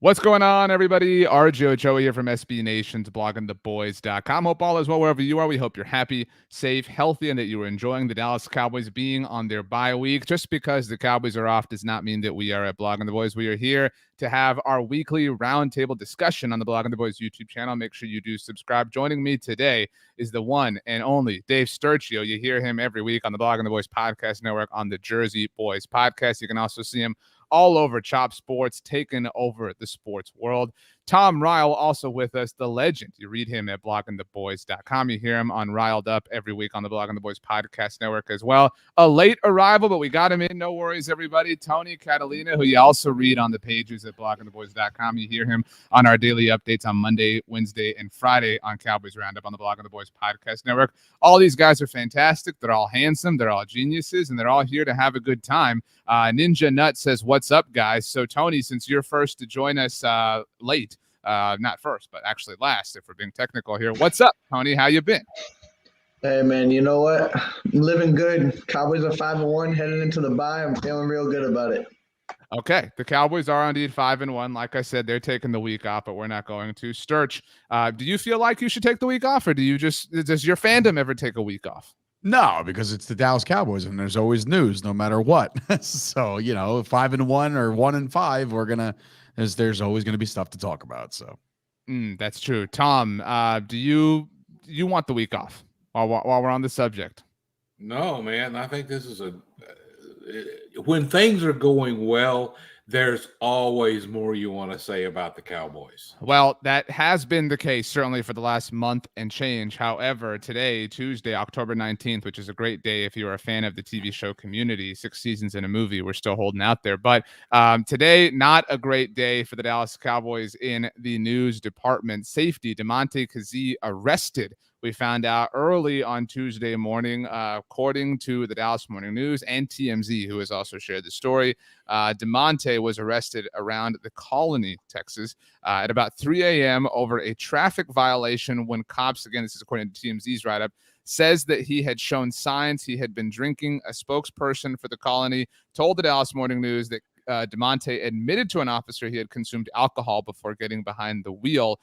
What's going on, everybody? RJ Ochoa here from SB Nation's bloggingtheboys.com. Hope all is well wherever you are. We hope you're happy, safe, healthy, and that you are enjoying the Dallas Cowboys being on their bye week. Just because the Cowboys are off does not mean that we are at Blogging the Boys. We are here to have our weekly roundtable discussion on the Blogging the Boys YouTube channel. Make sure you do subscribe. Joining me today is the one and only Dave Sturchio. You hear him every week on the Blogging the Boys podcast network on the Jersey Boys podcast. You can also see him all over Chop Sports, taking over the sports world. Tom Ryle also with us, the legend. You read him at bloggingtheboys.com. You hear him on Riled Up every week on the Blogging the Boys podcast network as well. A late arrival, but we got him in. No worries, everybody. Tony Catalina, who you also read on the pages at bloggingtheboys.com. You hear him on our daily updates on Monday, Wednesday, and Friday on Cowboys Roundup on the Blogging the Boys podcast network. All these guys are fantastic. They're all handsome. They're all geniuses, and they're all here to have a good time. Ninja Nut says, "What's up, guys?" So, Tony, since you're first to join us late, not first, but actually last, if we're being technical here. What's up, Tony? How you been? Hey, man, you know what? I'm living good. Cowboys are 5-1 heading into the bye. I'm feeling real good about it. Okay, the Cowboys are indeed 5-1. Like I said, they're taking the week off, but we're not going to. Sturch, do you feel like you should take the week off, or does your fandom ever take a week off? No, because it's the Dallas Cowboys and there's always news no matter what. So, 5-1 or 1-5, there's always going to be stuff to talk about. So that's true. Tom, do you want the week off while we're on the subject? No, man. I think this is when things are going well, there's always more you want to say about the Cowboys. Well, that has been the case certainly for the last month and change. However, today, Tuesday, October 19th, which is a great day if you're a fan of the TV show Community, 6 seasons in a movie, we're still holding out there. But today, not a great day for the Dallas Cowboys in the news department. Safety, Damontae Kazee arrested. We found out early on Tuesday morning, according to the Dallas Morning News and TMZ, who has also shared the story. Damontae was arrested around the Colony, Texas, at about 3 a.m. over a traffic violation when cops, again, this is according to TMZ's write-up, says that he had shown signs he had been drinking. A spokesperson for the Colony told the Dallas Morning News that Damontae admitted to an officer he had consumed alcohol before getting behind the wheel.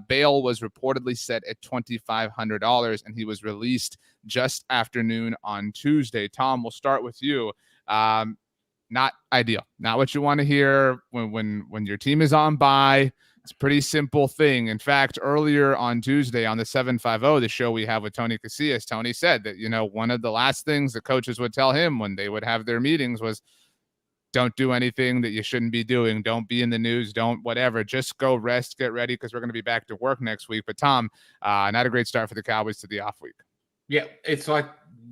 Bail was reportedly set at $2,500, and he was released just after noon on Tuesday. Tom, we'll start with you. Not ideal. Not what you want to hear when your team is on bye. It's a pretty simple thing. In fact, earlier on Tuesday on the 750, the show we have with Tony Casillas, Tony said that, one of the last things the coaches would tell him when they would have their meetings was, don't do anything that you shouldn't be doing. Don't be in the news. Don't whatever. Just go rest, get ready, because we're going to be back to work next week. But Tom, not a great start for the Cowboys to the off week. Yeah, it's like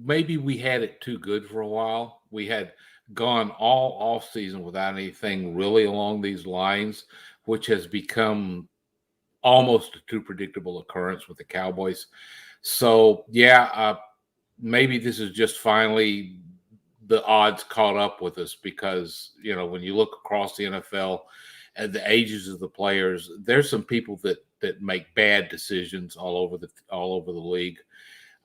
maybe we had it too good for a while. We had gone all off season without anything really along these lines, which has become almost a too predictable occurrence with the Cowboys. So, maybe this is just finally the odds caught up with us because, when you look across the NFL at the ages of the players, there's some people that make bad decisions all over the league.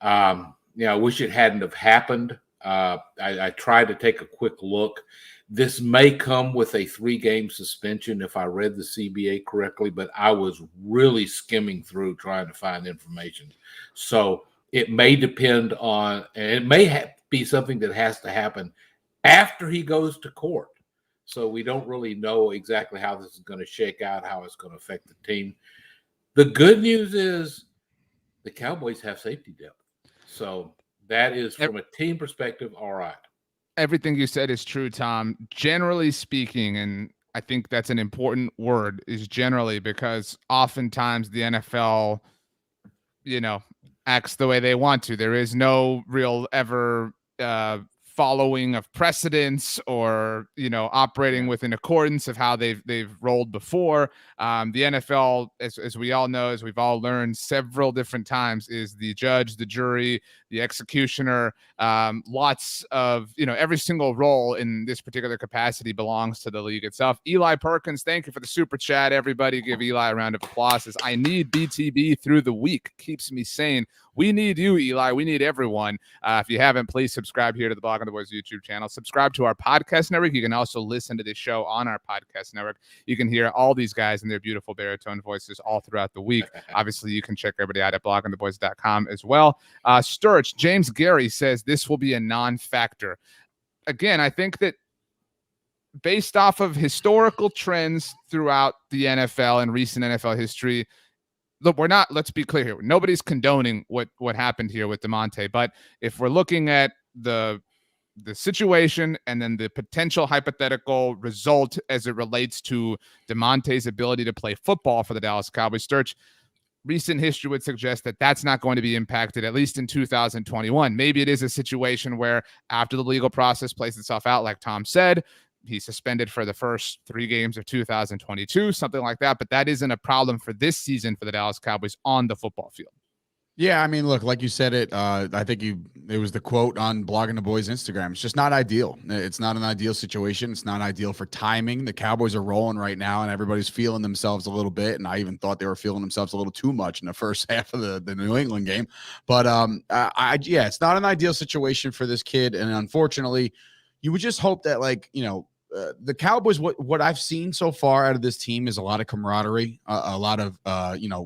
I wish it hadn't have happened. I tried to take a quick look. This may come with a 3-game suspension if I read the CBA correctly, but I was really skimming through trying to find information. So it may depend on, and it may be something that has to happen after he goes to court. So we don't really know exactly how this is going to shake out, how it's going to affect the team. The good news is the Cowboys have safety depth. So that is, from a team perspective, all right. Everything you said is true, Tom. Generally speaking, and I think that's an important word, is generally, because oftentimes the NFL, acts the way they want to. There is no real ever following of precedents or, operating within accordance of how they've rolled before. The NFL, as we all know, as we've all learned several different times, is the judge, the jury, the executioner. Lots of, every single role in this particular capacity belongs to the league itself. Eli Perkins, thank you for the super chat. Everybody give Eli a round of applause. Says, I need BTB through the week. Keeps me sane. We need you, Eli. We need everyone. If you haven't, please subscribe here to the Blogging the Boys YouTube channel. Subscribe to our podcast network. You can also listen to this show on our podcast network. You can hear all these guys in their beautiful baritone voices all throughout the week. Obviously, you can check everybody out at bloggingtheboys.com as well. Sturch, James Gary says this will be a non-factor. Again, I think that based off of historical trends throughout the NFL and recent NFL history, look, let's be clear here. Nobody's condoning what happened here with Damontae, but if we're looking at the situation and then the potential hypothetical result as it relates to Damontae's ability to play football for the Dallas Cowboys, Sturch, recent history would suggest that that's not going to be impacted, at least in 2021. Maybe it is a situation where after the legal process plays itself out, like Tom said, he's suspended for the first 3 games of 2022, something like that. But that isn't a problem for this season for the Dallas Cowboys on the football field. Yeah, I mean, look, like you said it, I think it was the quote on Blogging the Boys Instagram. It's just not ideal. It's not an ideal situation. It's not ideal for timing. The Cowboys are rolling right now, and everybody's feeling themselves a little bit. And I even thought they were feeling themselves a little too much in the first half of the New England game. But yeah, it's not an ideal situation for this kid. And unfortunately, you would just hope that, like, the Cowboys, what I've seen so far out of this team is a lot of camaraderie, a lot of,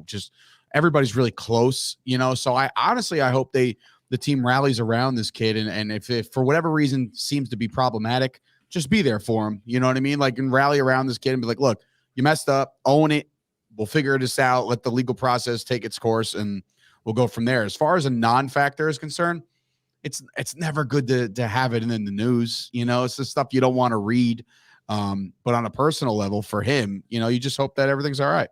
just everybody's really close, so I hope the team rallies around this kid. And if for whatever reason seems to be problematic, just be there for him. You know what I mean? Like, and rally around this kid and be like, look, you messed up, own it. We'll figure this out. Let the legal process take its course and we'll go from there. As far as a non-factor is concerned, it's never good to have it in the news. It's the stuff you don't want to read. But on a personal level for him, you just hope that everything's all right.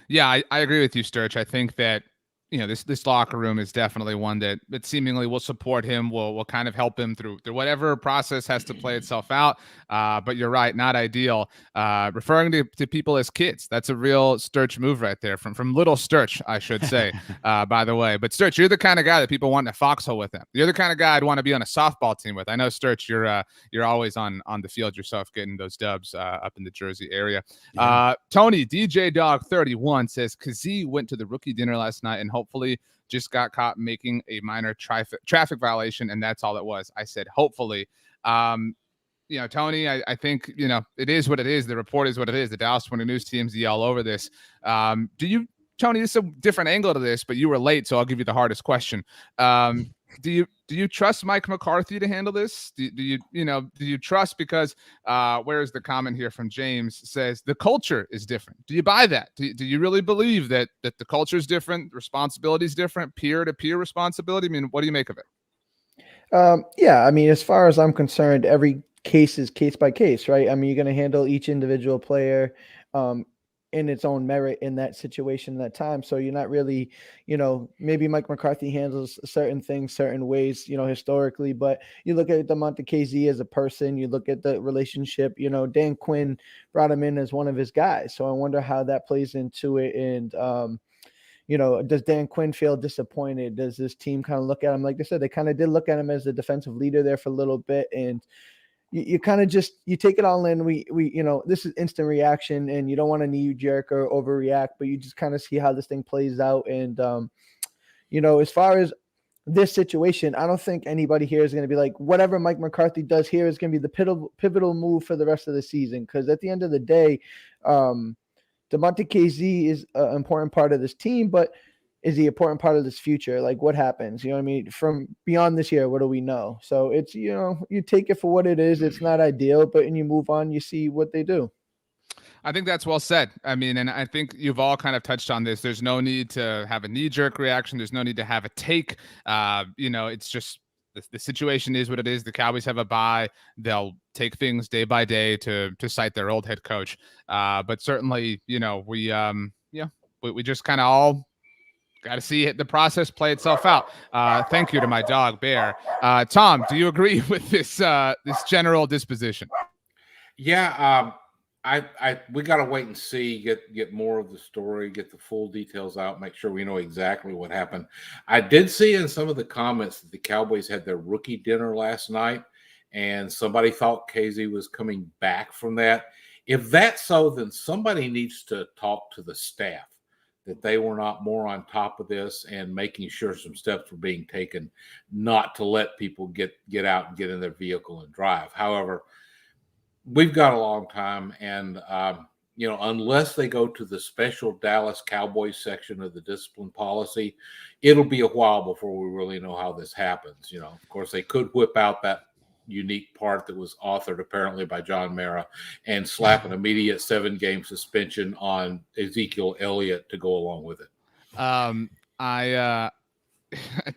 Yeah, I agree with you, Sturch. I think that, this locker room is definitely one that seemingly will support him, will kind of help him through whatever process has to play itself out. But you're right, not ideal. Referring to people as kids, that's a real Sturch move right there from little Sturch, I should say, by the way. But Sturch, you're the kind of guy that people want in a foxhole with him. You're the kind of guy I'd want to be on a softball team with. I know, Sturch, you're always on the field yourself, getting those dubs up in the Jersey area. Yeah. Tony, DJ Dog 31 says, Kazee went to the rookie dinner last night and hopefully just got caught making a minor traffic violation, and that's all it was. I said hopefully. Tony, I think, it is what it is. The report is what it is. The Dallas Morning News team's all over this. Tony, this is a different angle to this, but you were late, so I'll give you the hardest question. Do you trust Mike McCarthy to handle this? Do you trust, because where's the comment here from James says the culture is different. Do you buy that? Do you really believe that the culture is different, responsibility is different, peer-to-peer responsibility? I mean, what do you make of it? Yeah, I mean, as far as I'm concerned, every case is case by case, right? I mean, you're going to handle each individual player in its own merit in that situation, that time. So you're not really, maybe Mike McCarthy handles certain things certain ways, historically, but you look at Damontae Kazee as a person, you look at the relationship, Dan Quinn brought him in as one of his guys. So I wonder how that plays into it. And, does Dan Quinn feel disappointed? Does this team kind of look at him? Like I said, they kind of did look at him as a defensive leader there for a little bit. And you kind of you take it all in. We this is instant reaction, and you don't want to knee jerk or overreact, but you just kind of see how this thing plays out. And, as far as this situation, I don't think anybody here is going to be like, whatever Mike McCarthy does here is going to be the pivotal move for the rest of the season. Because at the end of the day, Damontae Kazee is an important part of this team, but is the important part of this future? Like, what happens? You know what I mean? From beyond this year, what do we know? So it's, you take it for what it is. It's not ideal, but when you move on, you see what they do. I think that's well said. I mean, and I think you've all kind of touched on this. There's no need to have a knee-jerk reaction. There's no need to have a take. It's just the situation is what it is. The Cowboys have a bye. They'll take things day by day to cite their old head coach. But certainly, we just kind of all got to see the process play itself out. Thank you to my dog, Bear. Tom, do you agree with this general disposition? Yeah, we got to wait and see, get more of the story, get the full details out, make sure we know exactly what happened. I did see in some of the comments that the Cowboys had their rookie dinner last night, and somebody thought Kazee was coming back from that. If that's so, then somebody needs to talk to the staff that they were not more on top of this and making sure some steps were being taken not to let people get out and get in their vehicle and drive. However, we've got a long time, and unless they go to the special Dallas Cowboys section of the discipline policy, it'll be a while before we really know how this happens. Of course, they could whip out that unique part that was authored apparently by John Mara and slap an immediate 7-game suspension on Ezekiel Elliott to go along with it.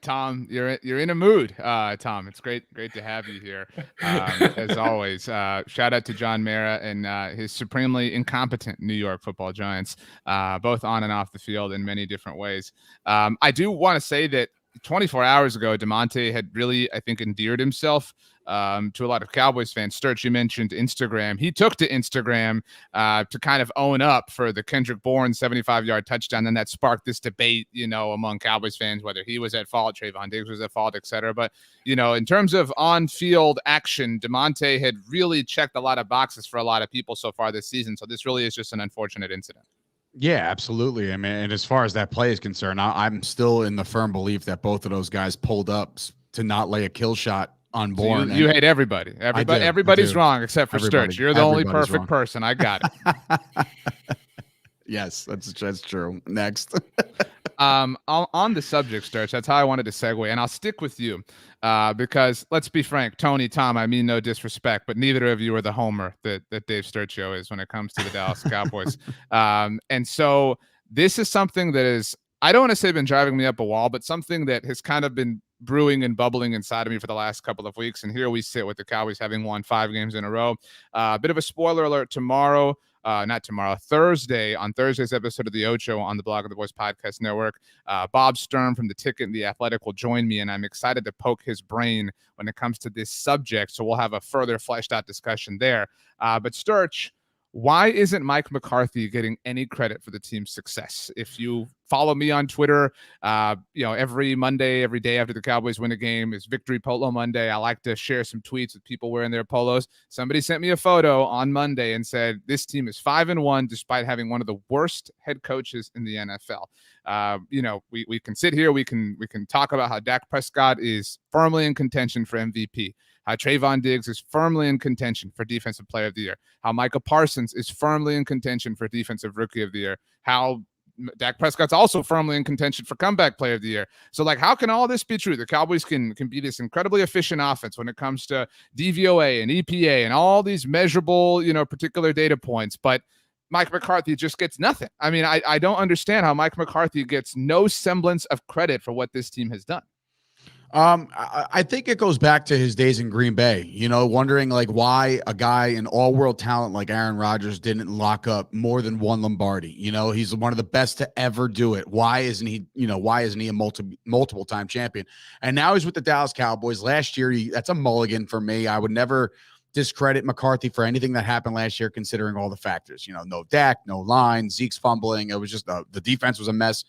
Tom, you're in a mood. Tom, it's great to have you here. As always, shout out to John Mara and his supremely incompetent New York Football Giants, both on and off the field in many different ways. I do want to say that 24 hours ago, Damontae had really, I think, endeared himself to a lot of Cowboys fans. Sturch, you mentioned Instagram. He took to Instagram to kind of own up for the Kendrick Bourne 75-yard touchdown. Then that sparked this debate, among Cowboys fans, whether he was at fault, Trayvon Diggs was at fault, et cetera. But, in terms of on-field action, Damontae had really checked a lot of boxes for a lot of people so far this season. So this really is just an unfortunate incident. Yeah, absolutely. I mean, and as far as that play is concerned, I'm still in the firm belief that both of those guys pulled up to not lay a kill shot on Bourne. So you hate everybody. Everybody's wrong except for Sturch. You're the only perfect person. I got it. Yes, that's true. Next. On the subject, Sturch, that's how I wanted to segue, and I'll stick with you because let's be frank, Tony, Tom, I mean no disrespect, but neither of you are the homer that Dave Sturchio is when it comes to the Dallas Cowboys. And so this is something that is, I don't want to say been driving me up a wall, but something that has kind of been brewing and bubbling inside of me for the last couple of weeks. And here we sit with the Cowboys having won 5 games in a row. A bit of a spoiler alert Thursday, on Thursday's episode of the Ocho on the Blog of the Boys Podcast Network, Bob Sturm from The Ticket and The Athletic will join me, and I'm excited to poke his brain when it comes to this subject. So we'll have a further fleshed out discussion there. But Sturch, why isn't Mike McCarthy getting any credit for the team's success? If you follow me on Twitter, every Monday, every day after the Cowboys win a game is Victory Polo Monday. I like to share some tweets with people wearing their polos. Somebody sent me a photo on Monday and said, this team is 5-1 despite having one of the worst head coaches in the NFL. We can sit here, we can talk about how Dak Prescott is firmly in contention for MVP. How Trayvon Diggs is firmly in contention for Defensive Player of the Year. How Micah Parsons is firmly in contention for Defensive Rookie of the Year. How Dak Prescott's also firmly in contention for Comeback Player of the Year. So, how can all this be true? The Cowboys can be this incredibly efficient offense when it comes to DVOA and EPA and all these measurable, particular data points, but Mike McCarthy just gets nothing. I mean, I don't understand how Mike McCarthy gets no semblance of credit for what this team has done. I think it goes back to his days in Green Bay, wondering why a guy in all-world talent like Aaron Rodgers didn't lock up more than one Lombardi. He's one of the best to ever do it. Why isn't he a multiple time champion? And now he's with the Dallas Cowboys. Last year, that's a mulligan for me. I would never discredit McCarthy for anything that happened last year, considering all the factors. No Dak, no line, Zeke's fumbling. It was just the defense was a mess.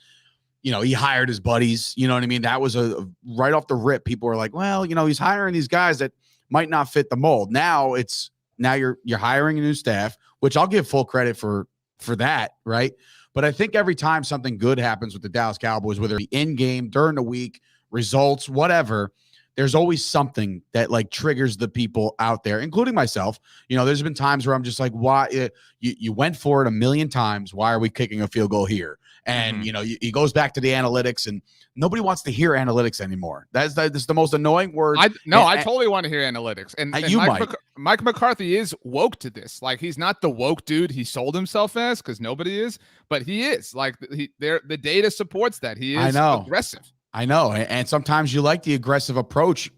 He hired his buddies. You know what I mean? That was right off the rip. People were like, well, he's hiring these guys that might not fit the mold. Now you're hiring a new staff, which I'll give full credit for that, right? But I think every time something good happens with the Dallas Cowboys, whether it be in game, during the week, results, whatever, there's always something that triggers the people out there, including myself. There's been times where I'm just like, why you went for it a million times. Why are we kicking a field goal here? And, he goes back to the analytics, and nobody wants to hear analytics anymore. That's the most annoying word. I totally want to heir analytics. And Mike McCarthy is woke to this. He's not the woke dude he sold himself as, because nobody is, but he is. The data supports that. He is aggressive. I know. And sometimes you like the aggressive approach,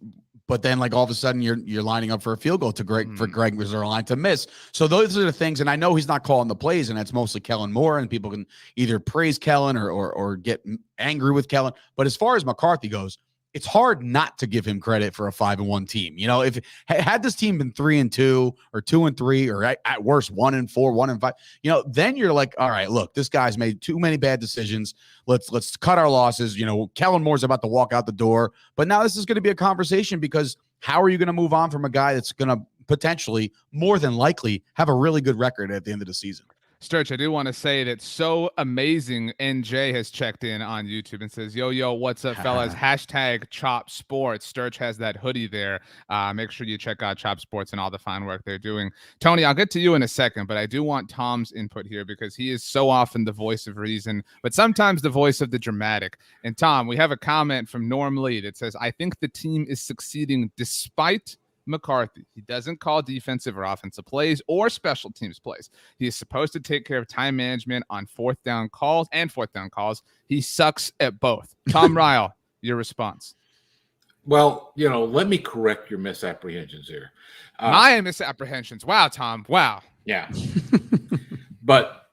but then all of a sudden you're lining up for a field goal for Greg Zuerlein to miss. So those are the things. And I know he's not calling the plays, and that's mostly Kellen Moore, and people can either praise Kellen or get angry with Kellen. But as far as McCarthy goes, it's hard not to give him credit for a 5-1 team. If had this team been 3-2 or 2-3 or at worst 1-4, 1-5, then you're like, all right, look, this guy's made too many bad decisions. Let's cut our losses. Kellen Moore's about to walk out the door, but now this is going to be a conversation, because how are you going to move on from a guy that's going to potentially, more than likely, have a really good record at the end of the season? Sturch, I do want to say that so amazing. NJ has checked in on YouTube and says, yo, what's up, fellas? Hashtag Chop Sports. Sturch has that hoodie there. Make sure you check out Chop Sports and all the fine work they're doing. Tony, I'll get to you in a second, but I do want Tom's input here because he is so often the voice of reason, but sometimes the voice of the dramatic. And Tom, we have a comment from Norm Lee that says, I think the team is succeeding despite McCarthy. He doesn't call defensive or offensive plays or special teams plays. He is supposed to take care of time management on fourth down calls. He sucks at both. Tom Ryle, your response. Well, let me correct your misapprehensions here. My misapprehensions. Wow, Tom. Wow. Yeah. But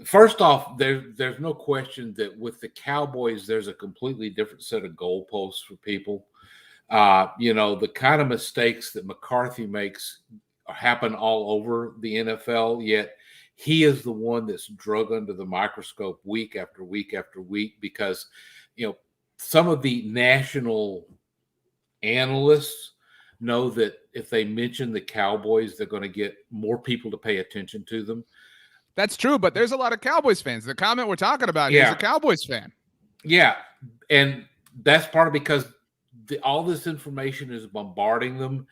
first off, there's no question that with the Cowboys, there's a completely different set of goalposts for people. The kind of mistakes that McCarthy makes happen all over the NFL, yet he is the one that's drug under the microscope week after week after week because, some of the national analysts know that if they mention the Cowboys, they're going to get more people to pay attention to them. That's true, but there's a lot of Cowboys fans. The comment we're talking about is a Cowboys fan. Yeah, and that's part of because all this information is bombarding them.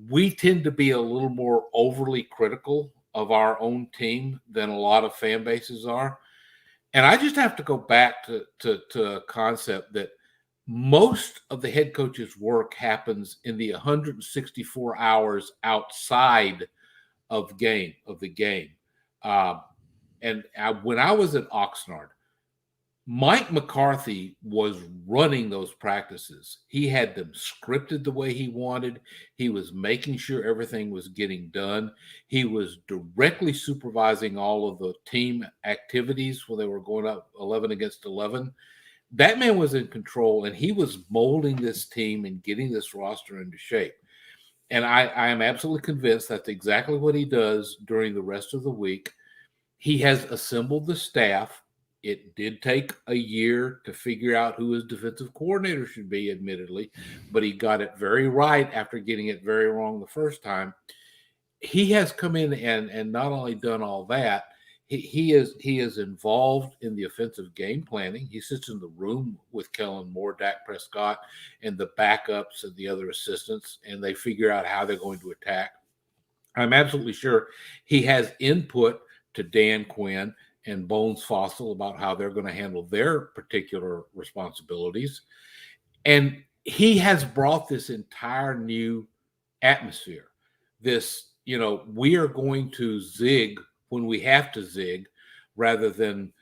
We tend to be a little more overly critical of our own team than a lot of fan bases are. And I just have to go back to a concept that most of the head coach's work happens in the 164 hours outside of the game. When I was at Oxnard, Mike McCarthy was running those practices. He had them scripted the way he wanted. He was making sure everything was getting done. He was directly supervising all of the team activities when they were going up 11 against 11. That man was in control, and he was molding this team and getting this roster into shape. And I am absolutely convinced that's exactly what he does during the rest of the week. He has assembled the staff. It did take a year to figure out who his defensive coordinator should be, admittedly, but he got it very right after getting it very wrong the first time. He has come in and not only done all that, he is involved in the offensive game planning. He sits in the room with Kellen Moore, Dak Prescott, and the backups and the other assistants, and they figure out how they're going to attack. I'm absolutely sure he has input to Dan Quinn and Bones Fossil about how they're going to handle their particular responsibilities. And he has brought this entire new atmosphere. This, we are going to zig when we have to zig rather than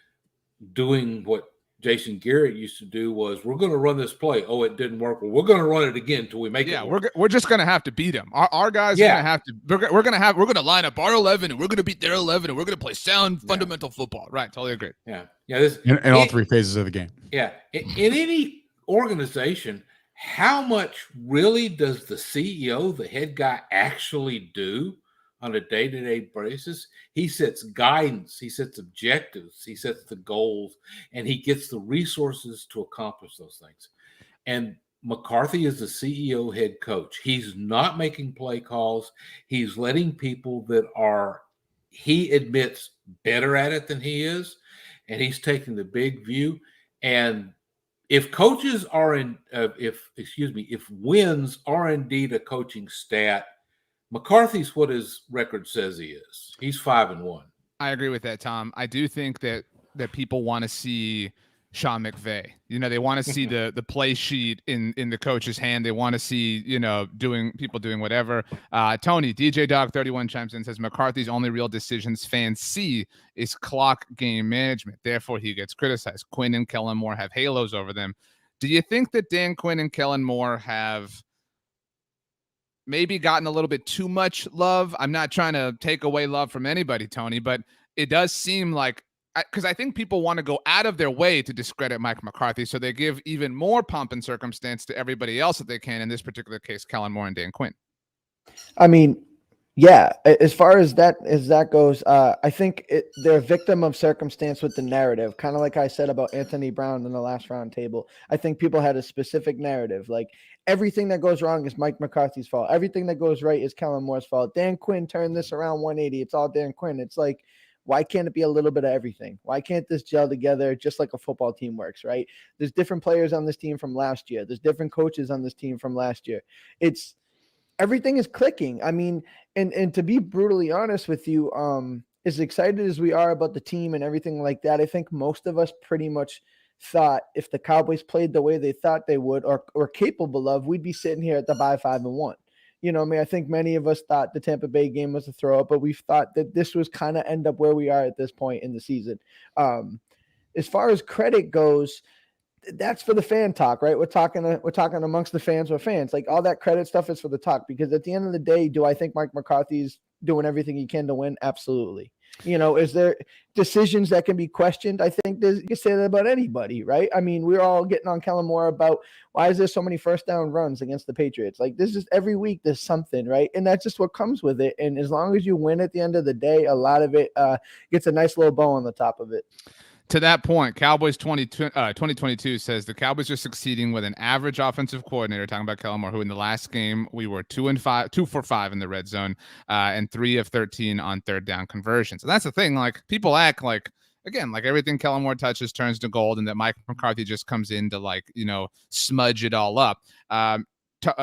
doing what Jason Garrett used to do was we're going to run this play. Oh, it didn't work. Well, we're going to run it again until we make it work. We're just going to have to beat them. Our guys are going to have to. We're going to line up our 11 and we're going to beat their 11 and we're going to play sound fundamental football. Right, totally agree. Yeah. In all three phases of the game. Yeah, in any organization, how much really does the CEO, the head guy, actually do on a day-to-day basis? He sets guidance, he sets objectives, he sets the goals, and he gets the resources to accomplish those things. And McCarthy is the CEO head coach. He's not making play calls. He's letting people that are, he admits, better at it than he is, and he's taking the big view. And if coaches are if wins are indeed a coaching stat, McCarthy's what his record says he is. He's 5-1. I agree with that, Tom. I do think that people want to see Sean McVay. They want to see the play sheet in the coach's hand. They want to see, people doing whatever. Tony, DJ Dog 31 chimes in and says McCarthy's only real decisions fans see is clock game management. Therefore, he gets criticized. Quinn and Kellen Moore have halos over them. Do you think that Dan Quinn and Kellen Moore have maybe gotten a little bit too much love? I'm not trying to take away love from anybody, Tony, but it does seem like, because I think people want to go out of their way to discredit Mike McCarthy, so they give even more pomp and circumstance to everybody else that they can, in this particular case, Kellen Moore and Dan Quinn. I mean, yeah, as far as that goes, I think they're a victim of circumstance with the narrative, kind of like I said about Anthony Brown in the last round table. I think people had a specific narrative, like everything that goes wrong is Mike McCarthy's fault. Everything that goes right is Kellen Moore's fault. Dan Quinn turned this around 180. It's all Dan Quinn. It's like, Why can't it be a little bit of everything? Why can't this gel together just like a football team works, right? There's different players on this team from last year. There's different coaches on this team from last year. Everything is clicking. I mean, and to be brutally honest with you, as excited as we are about the team and everything like that, I think most of us pretty much thought if the Cowboys played the way they thought they would or capable of, we'd be sitting here at the bye 5-1. You know, I mean, I think many of us thought the Tampa Bay game was a throw up, but we thought that this was kind of end up where we are at this point in the season. As far as credit goes, that's for the fan talk, right? We're talking amongst the fans with fans. Like all that credit stuff is for the talk, because at the end of the day, do I think Mike McCarthy's doing everything he can to win? Absolutely. You know, is there decisions that can be questioned? I think you can say that about anybody, right? I mean, we're all getting on Kellen Moore about why is there so many first down runs against the Patriots? Like this is every week there's something, right? And that's just what comes with it. And as long as you win at the end of the day, a lot of it gets a nice little bow on the top of it. To that point, Cowboys 2022 says the Cowboys are succeeding with an average offensive coordinator, talking about Kellen Moore, who in the last game we were 2 for 5 in the red zone, and 3 of 13 on third down conversions. And that's the thing, like people act like, again, like everything Kellen Moore touches turns to gold, and that Mike McCarthy just comes in to, like, you know, smudge it all up.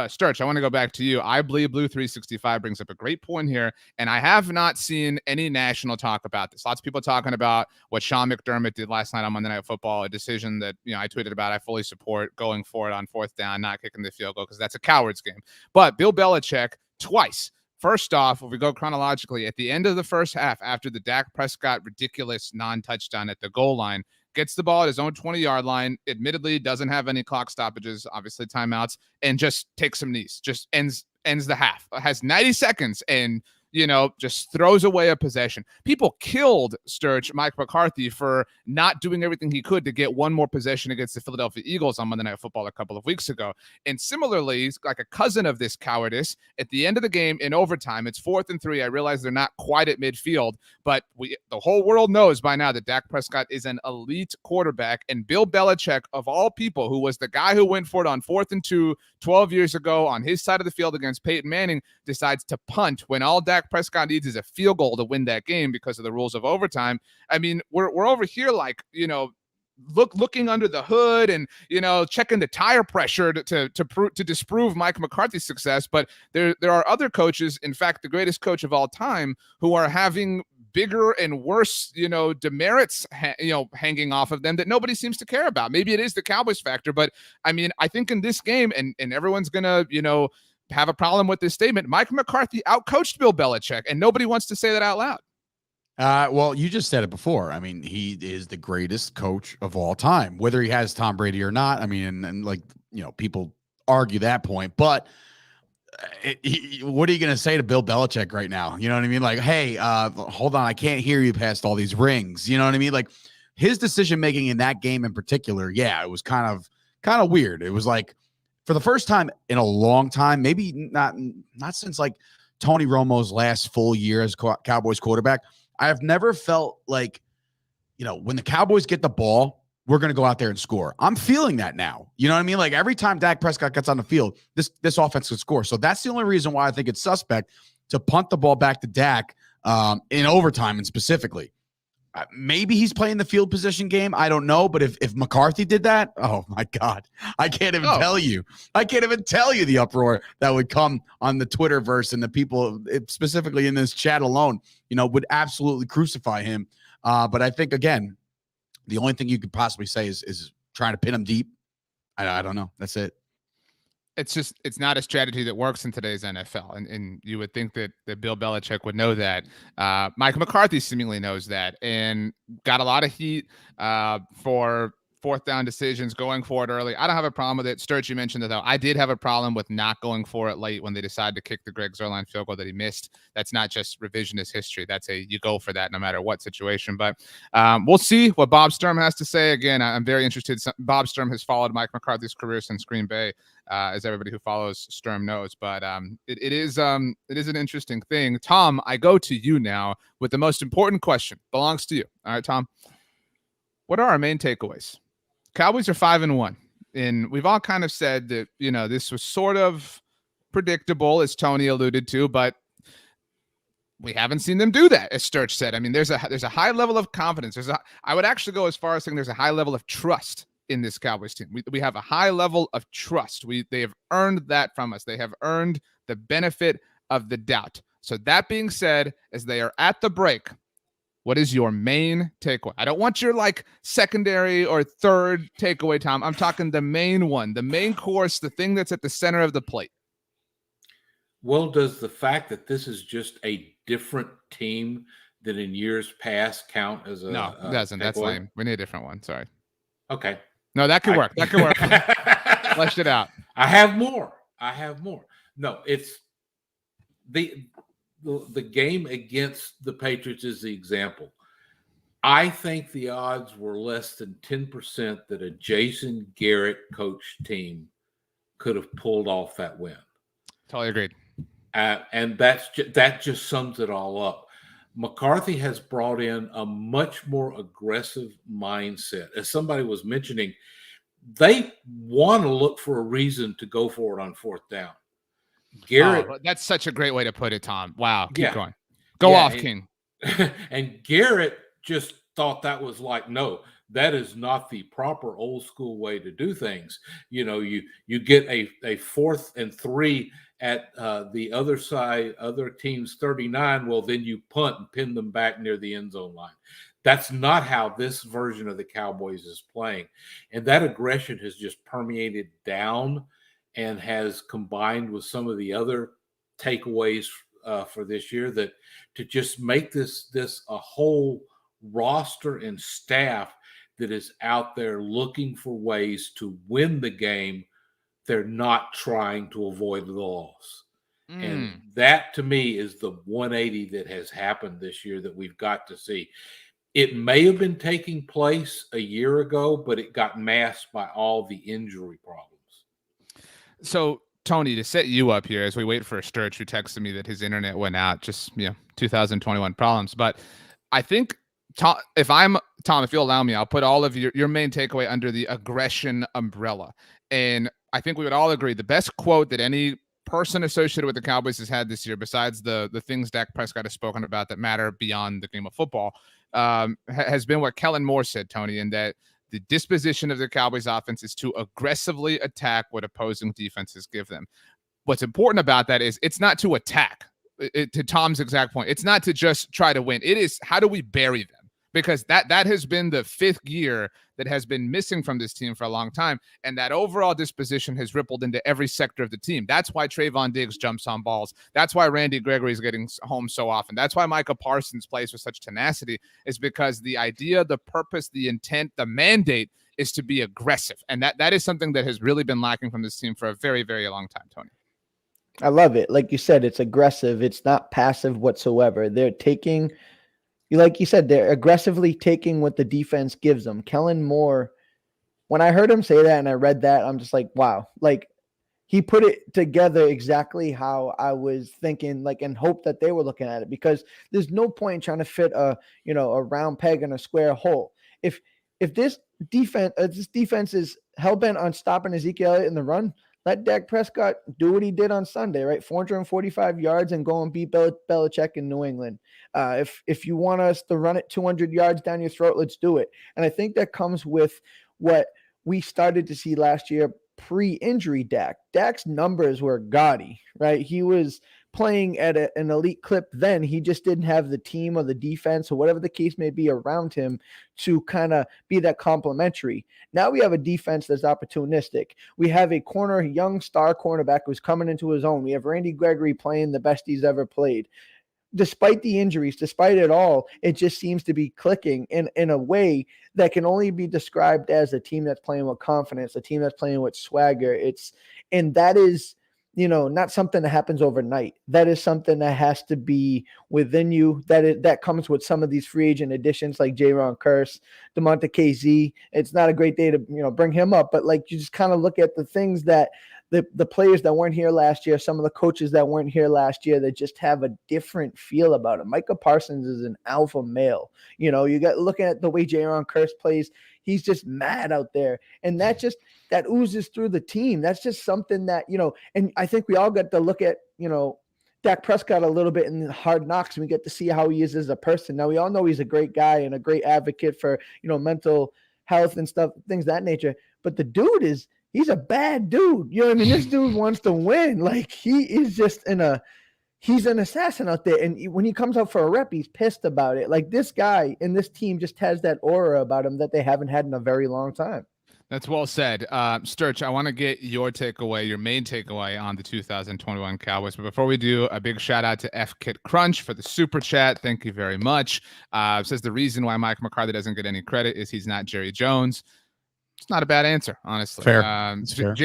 Sturch, I want to go back to you. I believe Blue 365 brings up a great point here, and I have not seen any national talk about this. Lots of people talking about what Sean McDermott did last night on Monday Night Football, a decision that, you know, I tweeted about. I fully support going for it on fourth down, not kicking the field goal, because that's a coward's game. But Bill Belichick twice. First off, if we go chronologically, at the end of the first half, after the Dak Prescott ridiculous non-touchdown at the goal line, gets the ball at his own 20-yard line, admittedly doesn't have any clock stoppages, obviously timeouts, and just takes some knees, just ends the half, has 90 seconds, and, you know, just throws away a possession. People killed Mike McCarthy for not doing everything he could to get one more possession against the Philadelphia Eagles on Monday Night Football a couple of weeks ago. And similarly, like a cousin of this cowardice, at the end of the game in overtime, it's 4th and 3. I realize they're not quite at midfield, but the whole world knows by now that Dak Prescott is an elite quarterback. And Bill Belichick, of all people, who was the guy who went for it on 4th and 2 12 years ago on his side of the field against Peyton Manning, decides to punt when all Dak Prescott needs is a field goal to win that game because of the rules of overtime. I mean, we're over here like, you know, looking under the hood and, you know, checking the tire pressure to disprove Mike McCarthy's success. But there are other coaches, in fact, the greatest coach of all time, who are having bigger and worse, you know, demerits, hanging off of them that nobody seems to care about. Maybe it is the Cowboys factor, but I mean, I think in this game, and everyone's gonna, you know, have a problem with this statement, Mike McCarthy outcoached Bill Belichick, and nobody wants to say that out loud. Well, you just said it before. I mean, he is the greatest coach of all time, whether he has Tom Brady or not. I mean, and like, you know, people argue that point, but what are you going to say to Bill Belichick right now? You know what I mean? Like, hey, hold on, I can't hear you past all these rings. You know what I mean? Like his decision-making in that game in particular. Yeah, it was kind of weird. It was like, for the first time in a long time, maybe not since like Tony Romo's last full year as Cowboys quarterback, I have never felt like, you know, when the Cowboys get the ball, we're going to go out there and score. I'm feeling that now. You know what I mean? Like every time Dak Prescott gets on the field, this offense could score. So that's the only reason why I think it's suspect to punt the ball back to Dak in overtime, and specifically. Maybe he's playing the field position game. I don't know. But if McCarthy did that, oh my God, I can't even tell you. I can't even tell you the uproar that would come on the Twitterverse, and the people specifically in this chat alone, you know, would absolutely crucify him. But I think, again, the only thing you could possibly say is trying to pin him deep. I don't know. That's it. It's not a strategy that works in today's NFL. And you would think that Bill Belichick would know that. Mike McCarthy seemingly knows that, and got a lot of heat for fourth down decisions, going for it early. I don't have a problem with it. Sturch, you mentioned it, though. I did have a problem with not going for it late when they decided to kick the Greg Zuerlein field goal that he missed. That's not just revisionist history. That's you go for that no matter what situation. But we'll see what Bob Sturm has to say. Again, I'm very interested. Bob Sturm has followed Mike McCarthy's career since Green Bay, as everybody who follows Sturm knows. But it is an interesting thing. Tom, I go to you now with the most important question. Belongs to you. All right, Tom. What are our main takeaways? Cowboys are 5-1, and we've all kind of said that, you know, this was sort of predictable, as Tony alluded to, but we haven't seen them do that, as Sturch said. I mean, there's a high level of confidence. I would actually go as far as saying there's a high level of trust in this Cowboys team. We have a high level of trust. They have earned that from us. They have earned the benefit of the doubt. So that being said, as they are at the break, what is your main takeaway? I don't want your like secondary or third takeaway, Tom. I'm talking the main one, the main course, the thing that's at the center of the plate. Well, does the fact that this is just a different team than in years past count as a no? It doesn't. That's takeaway? lame. We need a different one. Sorry. Okay. No, that could work. That could work. Fleshed it out. I have more. No, it's the game against the Patriots is the example. I think the odds were less than 10% that a Jason Garrett coached team could have pulled off that win. Totally agreed. And that just sums it all up. McCarthy has brought in a much more aggressive mindset. As somebody was mentioning, they want to look for a reason to go for it on fourth down. Garrett, that's such a great way to put it, Tom. Wow. Keep going. King. And Garrett just thought that was like, no, that is not the proper old school way to do things. You know, you get a 4th and 3 at the other side, other team's 39. Well, then you punt and pin them back near the end zone line. That's not how this version of the Cowboys is playing. And that aggression has just permeated down and has combined with some of the other takeaways for this year that to just make this a whole roster and staff that is out there looking for ways to win the game. They're not trying to avoid the loss. And that to me is the 180 that has happened this year that we've got to see. It may have been taking place a year ago, but it got masked by all the injury problems. So, Tony, to set you up here as we wait for Sturch, who texted me that his internet went out, just 2021 problems. But I think, Tom, if you'll allow me, I'll put all of your main takeaway under the aggression umbrella. And I think we would all agree the best quote that any person associated with the Cowboys has had this year, besides the things Dak Prescott has spoken about that matter beyond the game of football, has been what Kellen Moore said, Tony, and that the disposition of the Cowboys offense is to aggressively attack what opposing defenses give them. What's important about that is it's not to attack. To Tom's exact point, it's not to just try to win. It is how do we bury them? Because that has been the 5th gear that has been missing from this team for a long time. And that overall disposition has rippled into every sector of the team. That's why Trayvon Diggs jumps on balls. That's why Randy Gregory is getting home so often. That's why Micah Parsons plays with such tenacity, is because the idea, the purpose, the intent, the mandate is to be aggressive. And that is something that has really been lacking from this team for a very, very long time, Tony. I love it. Like you said, it's aggressive. It's not passive whatsoever. They're taking... Like you said, they're aggressively taking what the defense gives them. Kellen Moore, when I heard him say that and I read that, I'm just like, wow. Like, he put it together exactly how I was thinking, like, and hope that they were looking at it, because there's no point in trying to fit a round peg in a square hole. If this defense is hell-bent on stopping Ezekiel Elliott in the run, let Dak Prescott do what he did on Sunday, right? 445 yards and go and beat Belichick in New England. If you want us to run it 200 yards down your throat, let's do it. And I think that comes with what we started to see last year pre-injury Dak. Dak's numbers were gaudy, right? He was playing at an elite clip then. He just didn't have the team or the defense or whatever the case may be around him to kind of be that complementary. Now we have a defense that's opportunistic. We have a young star cornerback who's coming into his own. We have Randy Gregory playing the best he's ever played. Despite the injuries, despite it all, it just seems to be clicking in a way that can only be described as a team that's playing with confidence, a team that's playing with swagger. And that is, not something that happens overnight. That is something that has to be within you. That comes with some of these free agent additions like Jaron Kearse, Damontae Kazee. It's not a great day to bring him up, but like you just kind of look at the things that the players that weren't here last year, some of the coaches that weren't here last year, that just have a different feel about it. Micah Parsons is an alpha male. You got looking at the way Jaron Kearse plays. He's just mad out there. And that oozes through the team. That's just something that, and I think we all got to look at, Dak Prescott a little bit in Hard Knocks, and we get to see how he is as a person. Now, we all know he's a great guy and a great advocate for, mental health and stuff, things of that nature. But the dude he's a bad dude. You know what I mean? This dude wants to win. Like, he is just he's an assassin out there. And when he comes out for a rep, he's pissed about it. Like, this guy and this team just has that aura about him that they haven't had in a very long time. That's well said. Sturch, I want to get your main takeaway on the 2021 Cowboys. But before we do, a big shout out to F Kit Crunch for the super chat. Thank you very much. Says the reason why Mike McCarthy doesn't get any credit is he's not Jerry Jones. It's not a bad answer, honestly. Fair. Fair.